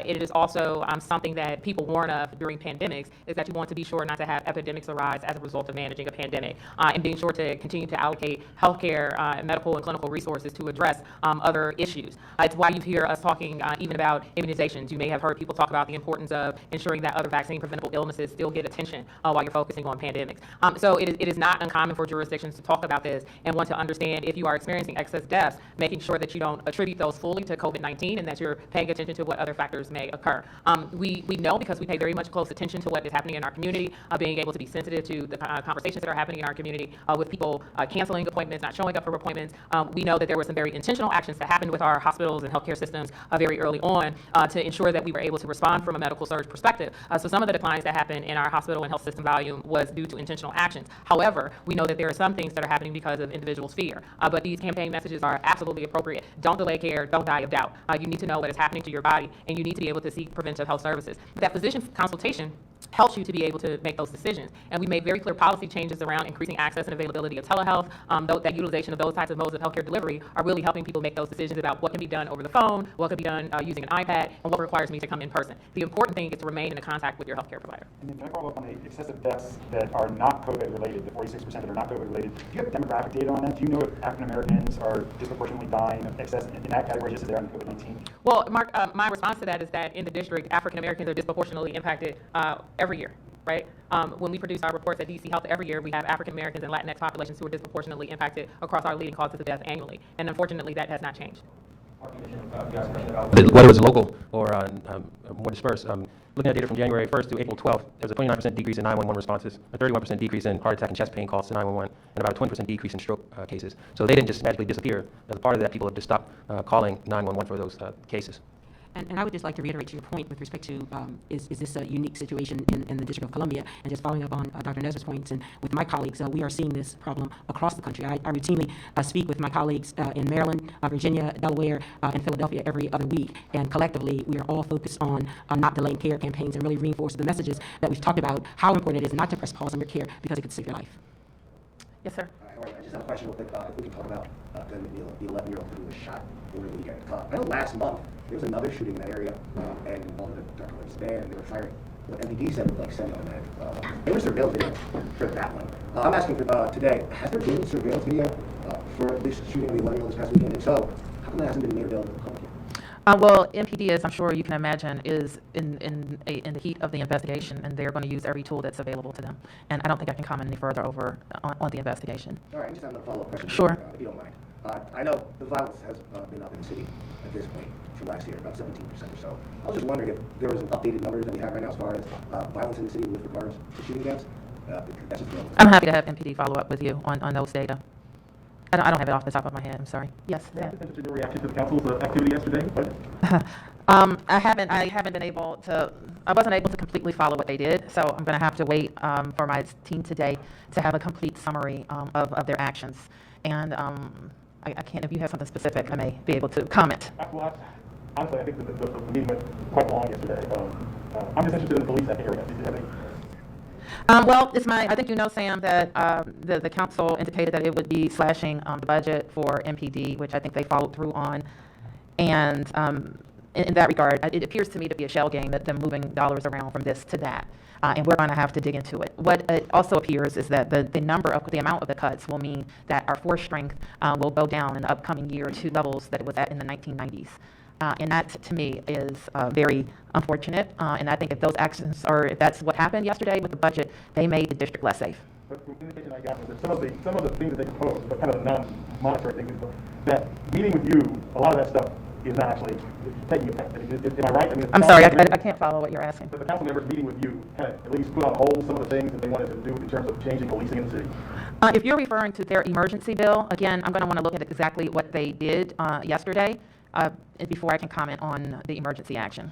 It is also something that people warn of during pandemics, is that you want to be sure not to have epidemics arise as a result of managing a pandemic, and being sure to continue to allocate healthcare, medical and clinical resources to address other issues. It's why you hear us talking even about immunizations. You may have heard people talk about the importance of ensuring that other vaccine preventable illnesses still get attention while you're focusing on pandemics. So it is not uncommon for jurisdictions to talk about this and want to understand if you are experiencing excess deaths, making sure that you don't attribute those fully to COVID-19 and that you're paying attention to what other factors may occur. We know, because we pay very much close attention to what is happening in our community, being able to be sensitive to the conversations that are happening in our community with people canceling appointments, not showing up for appointments. We know that there were some very intentional actions that happened with our hospitals and healthcare systems very early on to ensure that we were able to respond from a medical surge perspective. So some of the declines that happened in our hospital and health system volume was due to intentional actions. However, we know that there are some things that are happening because of individuals' fear. But these campaign messages are absolutely appropriate. Don't delay care, don't die of doubt. You need to know what is happening to your body, and you need to be able to seek preventive health services. That physician consultation helps you to be able to make those decisions. And we made very clear policy changes around increasing access and availability of telehealth. That utilization of those types of modes of healthcare delivery are really helping people make those decisions about what can be done over the phone, what can be done using an iPad, and what requires me to come in person. The important thing is to remain in contact with your healthcare provider. And then can I follow up on the excessive deaths that are not COVID related, the 46% that are not COVID related? Do you have demographic data on that? Do you know if African Americans are disproportionately dying of excess in that category just as they are in COVID-19? Well, Mark, my response to that is that in the district, African Americans are disproportionately impacted every year. Right? When we produce our reports at DC Health every year, we have African Americans and Latinx populations who are disproportionately impacted across our leading causes of death annually. And unfortunately, that has not changed. Whether it was local or more dispersed. Looking at data from January 1st to April 12th, there was a 29% decrease in 911 responses, a 31% decrease in heart attack and chest pain calls to 911, and about a 20% decrease in stroke cases. So they didn't just magically disappear. As a part of that, people have just stopped calling 911 for those cases. And I would just like to reiterate to your point with respect to, is this a unique situation in the District of Columbia? And just following up on Dr. Nesbitt's points, and with my colleagues, we are seeing this problem across the country. I routinely speak with my colleagues in Maryland, Virginia, Delaware, and Philadelphia every other week. And collectively, we are all focused on not delaying care campaigns and really reinforce the messages that we've talked about, how important it is not to press pause on your care because it could save your life. Yes, sir. I just have a question real quick. If we can talk about the 11-year-old who was shot over the weekend. I know last month there was another shooting in that area and involved the Dr. Lynch's band, and they were firing. What MPD said was like 7 on that. There was surveillance video for that one. I'm asking for today, has there been surveillance video for this shooting of the 11-year-old this past weekend? And so, how come that hasn't been made available to the public yet? Well, MPD, as I'm sure you can imagine, is in the heat of the investigation, and they're going to use every tool that's available to them. And I don't think I can comment any further on the investigation. All right, I just have a follow-up question. Sure. If you don't mind. I know the violence has been up in the city at this point from last year, about 17% or so. I was just wondering if there was an updated numbers that we have right now as far as violence in the city with regards to shooting deaths. That's just I'm happy to have MPD follow up with you on those data. I don't have it off the top of my head. I'm sorry. Yes. Your reaction to the council's activity yesterday? I haven't been able to. I wasn't able to completely follow what they did, so I'm going to have to wait for my team today to have a complete summary of their actions. And I can't. If you have something specific, I may be able to comment. Well, honestly, I think the meeting went quite long yesterday. I'm just interested in the police area. Did you have any? Well, I think you know, Sam, that the council indicated that it would be slashing the budget for MPD, which I think they followed through on. And in that regard, it appears to me to be a shell game, that they're moving dollars around from this to that. And we're going to have to dig into it. What it also appears is that the amount of the cuts will mean that our force strength will go down in the upcoming year to levels that it was at in the 1990s. And that, to me, is very unfortunate. And I think if those actions, or if that's what happened yesterday with the budget, they made the district less safe. But the indication I got was that some of the things that they proposed, but kind of the non-monetary things, that meeting with you, a lot of that stuff is not actually taking effect. Am I right? I mean, I'm sorry, I can't follow what you're asking. But the council members meeting with you kind of at least put on hold some of the things that they wanted to do in terms of changing policing in the city? If you're referring to their emergency bill, again, I'm going to want to look at exactly what they did yesterday before I can comment on the emergency action.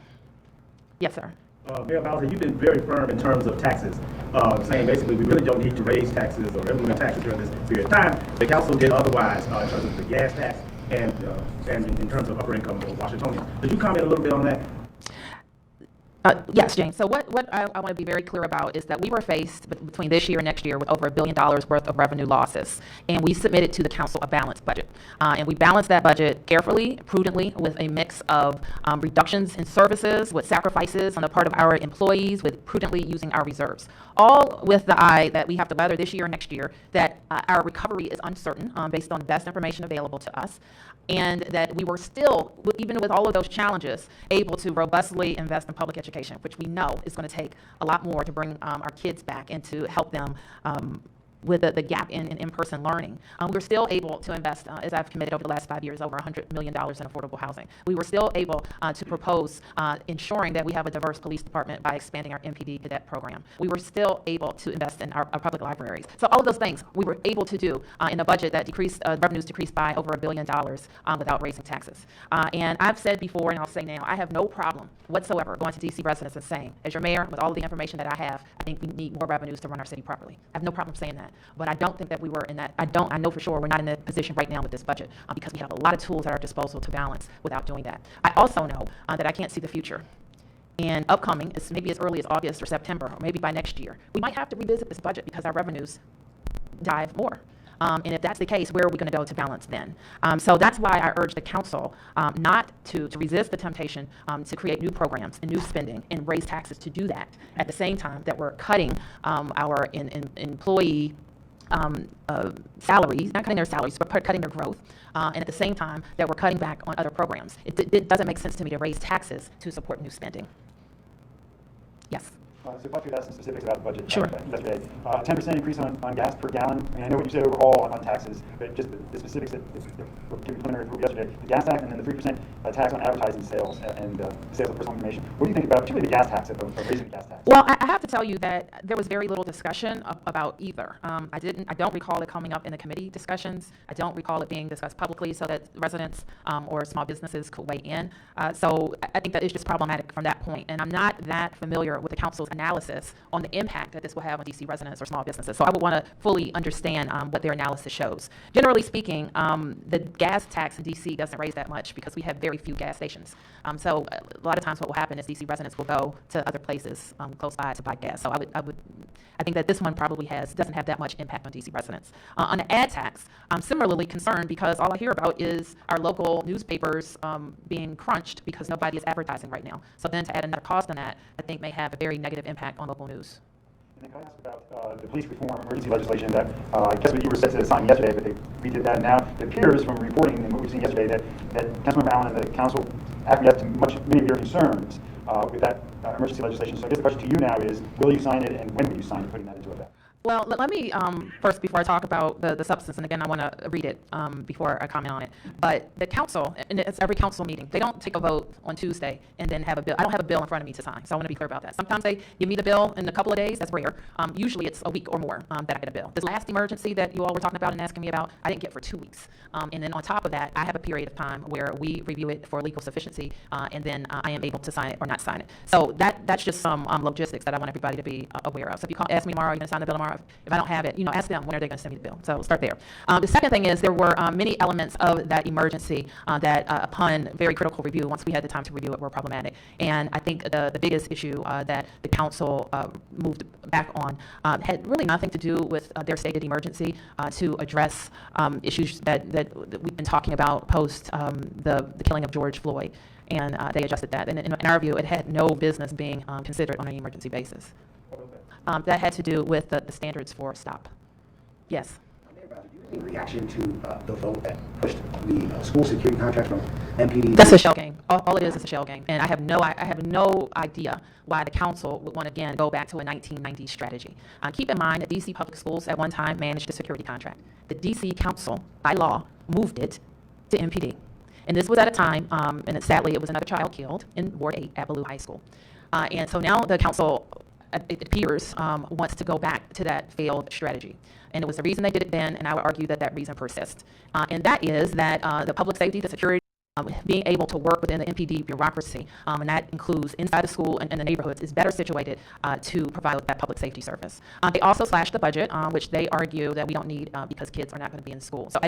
Yes, sir. Mayor Bowser, you've been very firm in terms of taxes, saying basically we really don't need to raise taxes or implement taxes during this period of time. The council did otherwise in terms of the gas tax and in terms of upper income Washingtonians. Could you comment a little bit on that? Yes, James. So what I want to be very clear about is that we were faced between this year and next year with over $1 billion worth of revenue losses. And we submitted to the council a balanced budget. And we balanced that budget carefully, prudently, with a mix of reductions in services, with sacrifices on the part of our employees, with prudently using our reserves. All with the eye that we have to weather this year and next year, that our recovery is uncertain based on the best information available to us, and that we were still, even with all of those challenges, able to robustly invest in public education, which we know is going to take a lot more to bring our kids back and to help them with the gap in in-person learning. We were still able to invest, as I've committed over the last 5 years, over $100 million in affordable housing. We were still able to propose ensuring that we have a diverse police department by expanding our MPD cadet program. We were still able to invest in our public libraries. So all of those things we were able to do in a budget that revenues decreased by over $1 billion without raising taxes. And I've said before, and I'll say now, I have no problem whatsoever going to DC residents and saying, as your mayor, with all of the information that I have, I think we need more revenues to run our city properly. I have no problem saying that. But I don't think that we were in that. I know for sure we're not in that position right now with this budget because we have a lot of tools at our disposal to balance without doing that. I also know that I can't see the future. And upcoming, maybe as early as August or September, or maybe by next year, we might have to revisit this budget because our revenues dive more. And if that's the case, where are we going to go to balance then? So that's why I urge the council not to resist the temptation to create new programs and new spending and raise taxes to do that at the same time that we're cutting our employee salaries, not cutting their salaries, but cutting their growth, and at the same time that we're cutting back on other programs. It doesn't make sense to me to raise taxes to support new spending. Yes. So if I could ask some specifics about the budget. Sure. Yesterday, 10% increase on gas per gallon. I mean, I know what you said overall on taxes, but just the specifics that were given preliminary approval yesterday. The gas tax and then the 3% tax on advertising sales and sales of personal information. What do you think about particularly the gas tax, of raising the gas tax? Well, I have to tell you that there was very little discussion about either. I don't recall it coming up in the committee discussions. I don't recall it being discussed publicly so that residents or small businesses could weigh in. So I think that it's just problematic from that point. And I'm not that familiar with the council's analysis on the impact that this will have on DC residents or small businesses. So I would want to fully understand what their analysis shows. Generally speaking, the gas tax in DC doesn't raise that much because we have very few gas stations. So a lot of times what will happen is DC residents will go to other places close by to buy gas. So I think that this one probably doesn't have that much impact on DC residents. On the ad tax, I'm similarly concerned because all I hear about is our local newspapers being crunched because nobody is advertising right now. So then to add another cost on that, I think may have a very negative impact on local news. And then can I ask about the police reform emergency legislation that I guess what you were set to sign yesterday, but we did that. Now it appears from reporting and what we've seen yesterday that Councilmember Allen and the council acquiesced to many of your concerns with that emergency legislation. So I guess the question to you now is, will you sign it and when will you sign it, putting that into effect? Well, let me first, before I talk about the substance, and again, I want to read it before I comment on it. But the council, and it's every council meeting, they don't take a vote on Tuesday and then have a bill. I don't have a bill in front of me to sign, so I want to be clear about that. Sometimes they give me the bill in a couple of days. That's rare. Usually it's a week or more that I get a bill. This last emergency that you all were talking about and asking me about, I didn't get for 2 weeks. And then on top of that, I have a period of time where we review it for legal sufficiency, and then I am able to sign it or not sign it. So that's just some logistics that I want everybody to be aware of. So if you ask me tomorrow, you're going to sign the bill tomorrow. If I don't have it, ask them when are they going to send me the bill. So start there. The second thing is there were many elements of that emergency that upon very critical review, once we had the time to review it, were problematic. And I think the biggest issue that the council moved back on had really nothing to do with their stated emergency to address issues that we've been talking about post the killing of George Floyd. And they adjusted that. And in our view, it had no business being considered on an emergency basis. That had to do with the standards for stop. Yes. In reaction to the vote that pushed the school security contract from MPD. That's a shell game. All it is a shell game. And I have no idea why the council would want to, again, go back to a 1990s strategy. Keep in mind that DC Public Schools at one time managed a security contract. The DC Council, by law, moved it to MPD. And this was at a time, and sadly, it was another child killed in Ward 8 at Ballou High School. And so now the council, it appears, wants to go back to that failed strategy. And it was the reason they did it then, and I would argue that reason persists. And that is that the public safety, the security, being able to work within the MPD bureaucracy, and that includes inside the school and the neighborhoods, is better situated to provide that public safety service. They also slashed the budget, which they argue that we don't need because kids are not going to be in school. So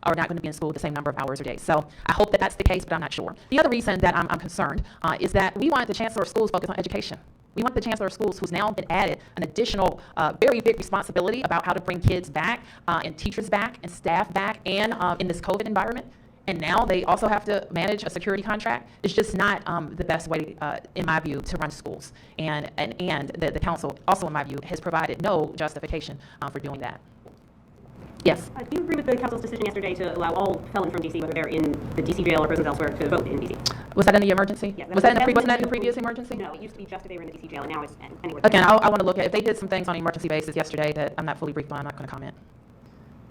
are not going to be in school the same number of hours or days. So I hope that that's the case, but I'm not sure. The other reason that I'm concerned is that we want the chancellor of schools focus on education. We want the chancellor of schools, who's now been added an additional very big responsibility about how to bring kids back and teachers back and staff back and in this COVID environment. And now they also have to manage a security contract. It's just not the best way, in my view, to run schools. And the council, also in my view, has provided no justification for doing that. Yes. Do you agree with the council's decision yesterday to allow all felons from D.C., whether they're in the D.C. jail or prisons elsewhere, to vote in D.C.? Was that in the emergency? Yeah, wasn't that in the previous emergency? No, it used to be just if they were in the D.C. jail, and now it's anywhere. Again, I want to look at, if they did some things on an emergency basis yesterday that I'm not fully briefed on, I'm not going to comment.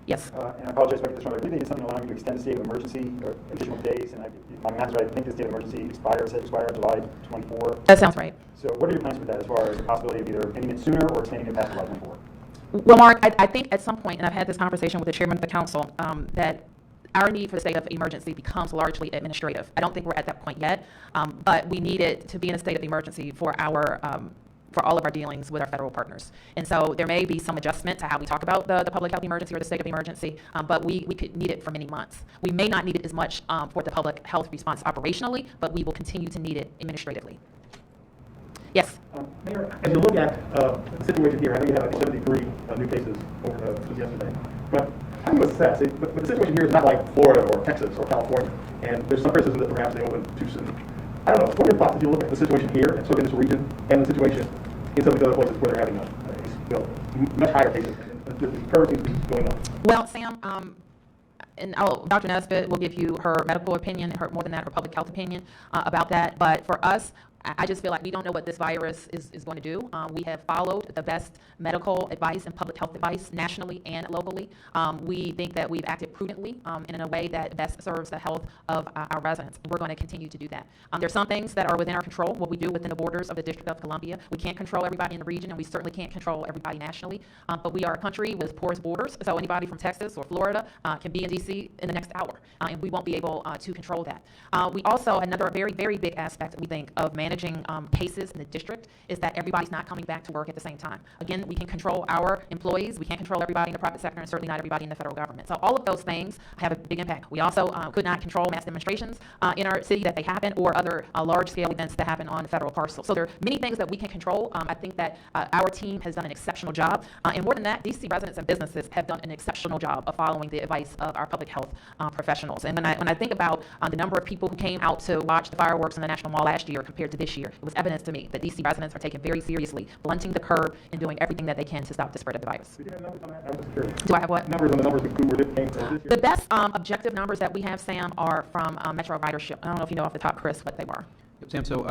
Yes. And I apologize if I get this wrong, but I believe they did something allowing you to extend the state of emergency or additional days. And if my math's right, I think the state of emergency said expire July 24. That sounds right. So what are your plans with that as far as the possibility of either ending it sooner or extending it past July 24? Well, Mark, I think at some point, and I've had this conversation with the chairman of the council, that our need for the state of emergency becomes largely administrative. I don't think we're at that point yet, but we need it to be in a state of emergency for all of our dealings with our federal partners. And so there may be some adjustment to how we talk about the public health emergency or the state of emergency, but we could need it for many months. We may not need it as much for the public health response operationally, but we will continue to need it administratively. Yes. Mayor, as you look at the situation here, I know you have 73 new cases over just yesterday, but how do you assess it? But the situation here is not like Florida or Texas or California, and there's some criticism that perhaps they opened too soon. I don't know. What are your thoughts as you look at the situation here, and sort of in this region, and the situation in some of these other places where they're having much higher cases? The curve seems to be going up. Well, Sam, and Dr. Nesbitt will give you her medical opinion, and her more than that, her public health opinion about that. But for us, I just feel like we don't know what this virus is going to do. We have followed the best medical advice and public health advice nationally and locally. We think that we've acted prudently and in a way that best serves the health of our residents. We're going to continue to do that. There are some things that are within our control, what we do within the borders of the District of Columbia. We can't control everybody in the region, and we certainly can't control everybody nationally. But we are a country with porous borders, so anybody from Texas or Florida can be in D.C. in the next hour, and we won't be able to control that. We also, another very, very big aspect, we think, of managing cases in the district is that everybody's not coming back to work at the same time. Again, we can control our employees. We can't control everybody in the private sector, and certainly not everybody in the federal government. So all of those things have a big impact. We also could not control mass demonstrations in our city that they happen, or other large-scale events that happen on the federal parcel. So there are many things that we can control. I think that our team has done an exceptional job. And more than that, D.C. residents and businesses have done an exceptional job of following the advice of our public health professionals. And when I think about the number of people who came out to watch the fireworks in the National Mall last year compared to this year, it was evidence to me that D.C. residents are taking very seriously, blunting the curve and doing everything that they can to stop the spread of the virus. Do I have what? Numbers on the numbers of who were this year? The best objective numbers that we have, Sam, are from Metro ridership. I don't know if you know off the top, Chris, what they were. Yep, Sam, so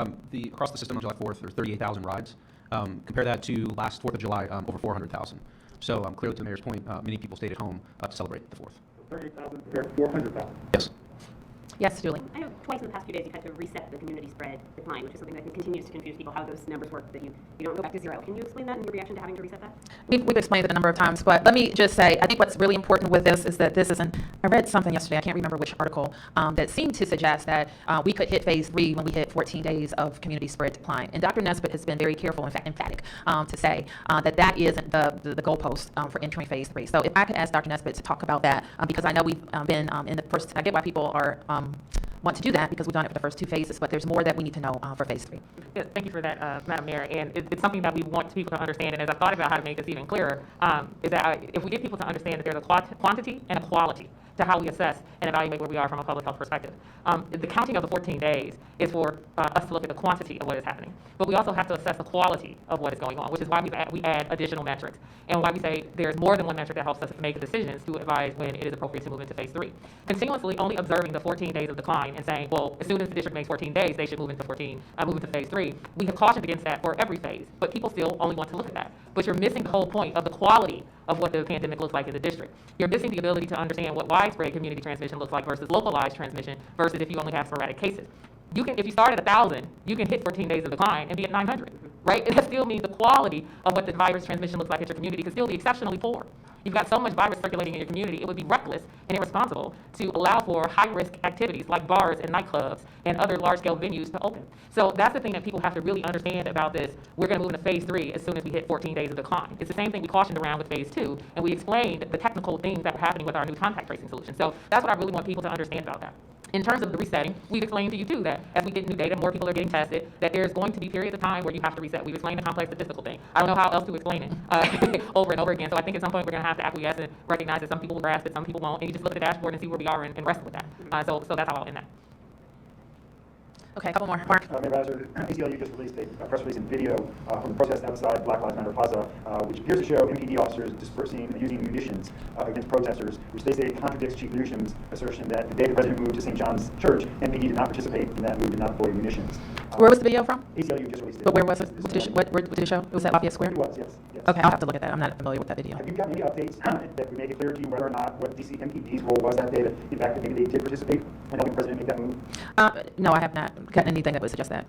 across the system on July 4th, there were 38,000 rides. Compare that to last 4th of July, over 400,000. So clearly, to the mayor's point, many people stayed at home to celebrate the 4th. 38,000 compared to 400,000. Yes. Yes, Julie. I know twice in the past few days you've had to reset the community spread decline, which is something that continues to confuse people how those numbers work, that you don't go back to zero. Can you explain that and your reaction to having to reset that? We've explained it a number of times, but let me just say, I think what's really important with this is that this isn't, I read something yesterday, I can't remember which article, that seemed to suggest that we could hit phase 3 when we hit 14 days of community spread decline. And Dr. Nesbitt has been very careful, in fact, emphatic, to say that isn't the goalpost for entering phase 3. So if I could ask Dr. Nesbitt to talk about that, because I know we've been in the first, I get why people are want to do that because we've done it for the first 2 phases, but there's more that we need to know for phase 3. Yes, thank you for that, Madam Mayor. And it's something that we want people to understand. And as I thought about how to make this even clearer, is that if we get people to understand that there's a quantity and a quality to how we assess and evaluate where we are from a public health perspective. The counting of the 14 days is for us to look at the quantity of what is happening. But we also have to assess the quality of what is going on, which is why we add additional metrics, and why we say there's more than one metric that helps us make decisions to advise when it is appropriate to move into phase 3. Continuously only observing the 14 days of decline and saying, well, as soon as the district makes 14 days, they should move into phase 3. We have cautioned against that for every phase, but people still only want to look at that. But you're missing the whole point of the quality of what the pandemic looks like in the district. You're missing the ability to understand what widespread community transmission looks like versus localized transmission versus if you only have sporadic cases. If you start at 1,000, you can hit 14 days of decline and be at 900, right? And that still means the quality of what the virus transmission looks like at your community can still be exceptionally poor. You've got so much virus circulating in your community, it would be reckless and irresponsible to allow for high-risk activities like bars and nightclubs and other large-scale venues to open. So that's the thing that people have to really understand about this. We're going to move into phase 3 as soon as we hit 14 days of decline. It's the same thing we cautioned around with phase 2, and we explained the technical things that were happening with our new contact tracing solution. So that's what I really want people to understand about that. In terms of the resetting, we've explained to you too that as we get new data, more people are getting tested, that there's going to be periods of time where you have to reset. We've explained the complex statistical thing. I don't know how else to explain it over and over again. So I think at some point we're going to have to acquiesce and recognize that some people will grasp it, some people won't, and you just look at the dashboard and see where we are and wrestle with that. So that's how I'll end that. Okay, a couple more. Mark. Mayor Bowser, ACLU just released a press release and video from the protest outside Black Lives Matter Plaza, which appears to show MPD officers dispersing and using munitions against protesters, which they say contradicts Chief Newsom's assertion that the day the president moved to St. John's Church, MPD did not participate in that move, did not deploy munitions. Where was the video from? ACLU just released it. But where was it? What did it show? It was at Lafayette Square? It was, yes. Okay, I'll have to look at that. I'm not familiar with that video. Have you got any updates that would make it clear to you whether or not what DC MPD's role was that day, that in fact maybe they did participate in helping the president make that move? No, I have not gotten anything that would suggest that.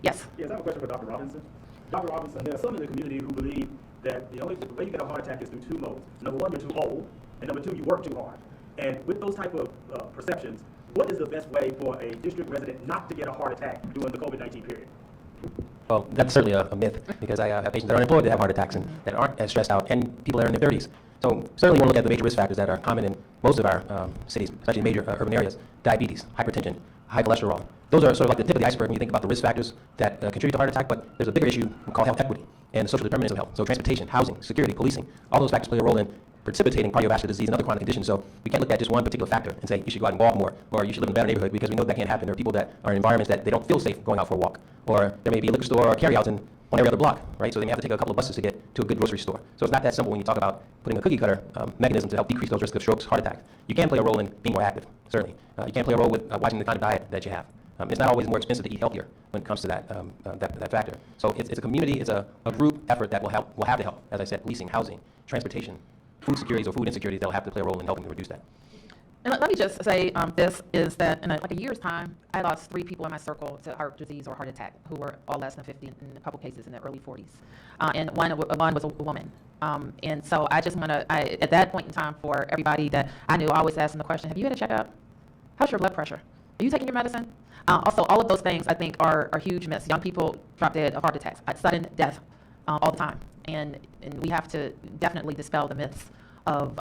Yes. Yes, I have a question for Dr. Robinson. Dr. Robinson, there are some in the community who believe that the way you get a heart attack is through 2 modes. Number 1, you're too old, and number 2, you work too hard. And with those type of perceptions, what is the best way for a district resident not to get a heart attack during the COVID-19 period? Well, that's certainly a myth, because I have patients that are unemployed that have heart attacks and that aren't as stressed out, and people that are in their 30s. So certainly you want to look at the major risk factors that are common in most of our cities, especially major urban areas: diabetes, hypertension, high cholesterol. Those are sort of like the tip of the iceberg when you think about the risk factors that contribute to heart attack, but there's a bigger issue called health equity and social determinants of health. So transportation, housing, security, policing, all those factors play a role in precipitating cardiovascular disease and other chronic conditions. So we can't look at just one particular factor and say you should go out in Baltimore or you should live in a better neighborhood, because we know that can't happen. There are people that are in environments that they don't feel safe going out for a walk, or there may be a liquor store or carryouts in on every other block, right? So they may have to take a couple of buses to get to a good grocery store. So it's not that simple when you talk about putting a cookie cutter mechanism to help decrease those risks of strokes, heart attacks. You can play a role in being more active, certainly. You can play a role with watching the kind of diet that you have. It's not always more expensive to eat healthier when it comes to that factor. So it's a community, it's a group effort that will have to help, as I said, policing, housing, transportation, food securities or food insecurities that will have to play a role in helping to reduce that. And let me just say this is that in like a year's time, I lost 3 people in my circle to heart disease or heart attack who were all less than 50 in a couple cases in the early 40s. And one was a woman. And so I just want to, at that point in time, for everybody that I knew, I always asked them the question, have you had a checkup? How's your blood pressure? Are you taking your medicine? Also, all of those things I think are huge myths. Young people drop dead of heart attacks, sudden death all the time. And we have to definitely dispel the myths of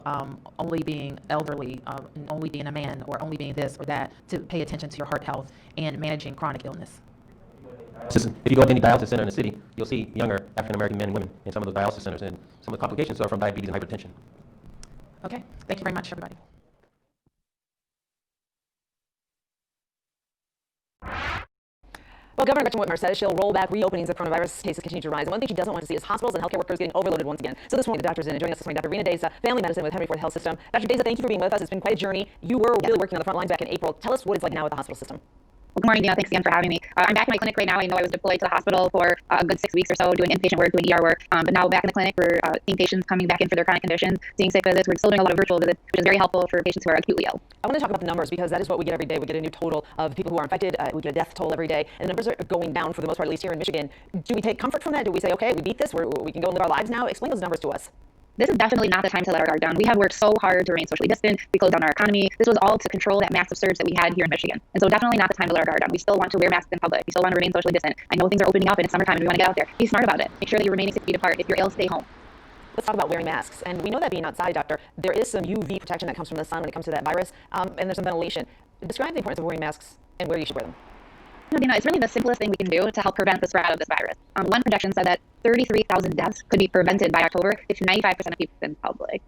only being elderly, and only being a man, or only being this or that, to pay attention to your heart health and managing chronic illness. If you go to any dialysis center in the city, you'll see younger African-American men and women in some of the dialysis centers, and some of the complications are from diabetes and hypertension. Okay, thank you very much, everybody. Well, Governor Gretchen Whitmer says she'll roll back reopenings if coronavirus cases continue to rise. And one thing she doesn't want to see is hospitals and healthcare workers getting overloaded once again. So this morning, the doctor's in, and joining us this morning, Dr. Rena Deza, family medicine with Henry Ford Health System. Dr. Deza, thank you for being with us. It's been quite a journey. You were really working on the front lines back in April. Tell us what it's like now at the hospital system. Well, good morning, Dina. Thanks again for having me. I'm back in my clinic right now. I know I was deployed to the hospital for a good 6 weeks or so, doing inpatient work, doing ER work. But now back in the clinic, we're seeing patients coming back in for their chronic conditions, seeing sick visits. We're still doing a lot of virtual visits, which is very helpful for patients who are acutely ill. I want to talk about the numbers because that is what we get every day. We get a new total of people who are infected. We get a death toll every day. And the numbers are going down for the most part, at least here in Michigan. Do we take comfort from that? Do we say, okay, we beat this, we can go and live our lives now? Explain those numbers to us. This is definitely not the time to let our guard down. We have worked so hard to remain socially distant. We closed down our economy. This was all to control that massive surge that we had here in Michigan. And so definitely not the time to let our guard down. We still want to wear masks in public. We still want to remain socially distant. I know things are opening up and it's summertime and we want to get out there. Be smart about it. Make sure that you're remaining 6 feet apart. If you're ill, stay home. Let's talk about wearing masks. And we know that being outside, doctor, there is some UV protection that comes from the sun when it comes to that virus. And there's some ventilation. Describe the importance of wearing masks and where you should wear them. No, Dina, it's really the simplest thing we can do to help prevent the spread of this virus. One projection said that 33,000 deaths could be prevented by October if 95% of people in public.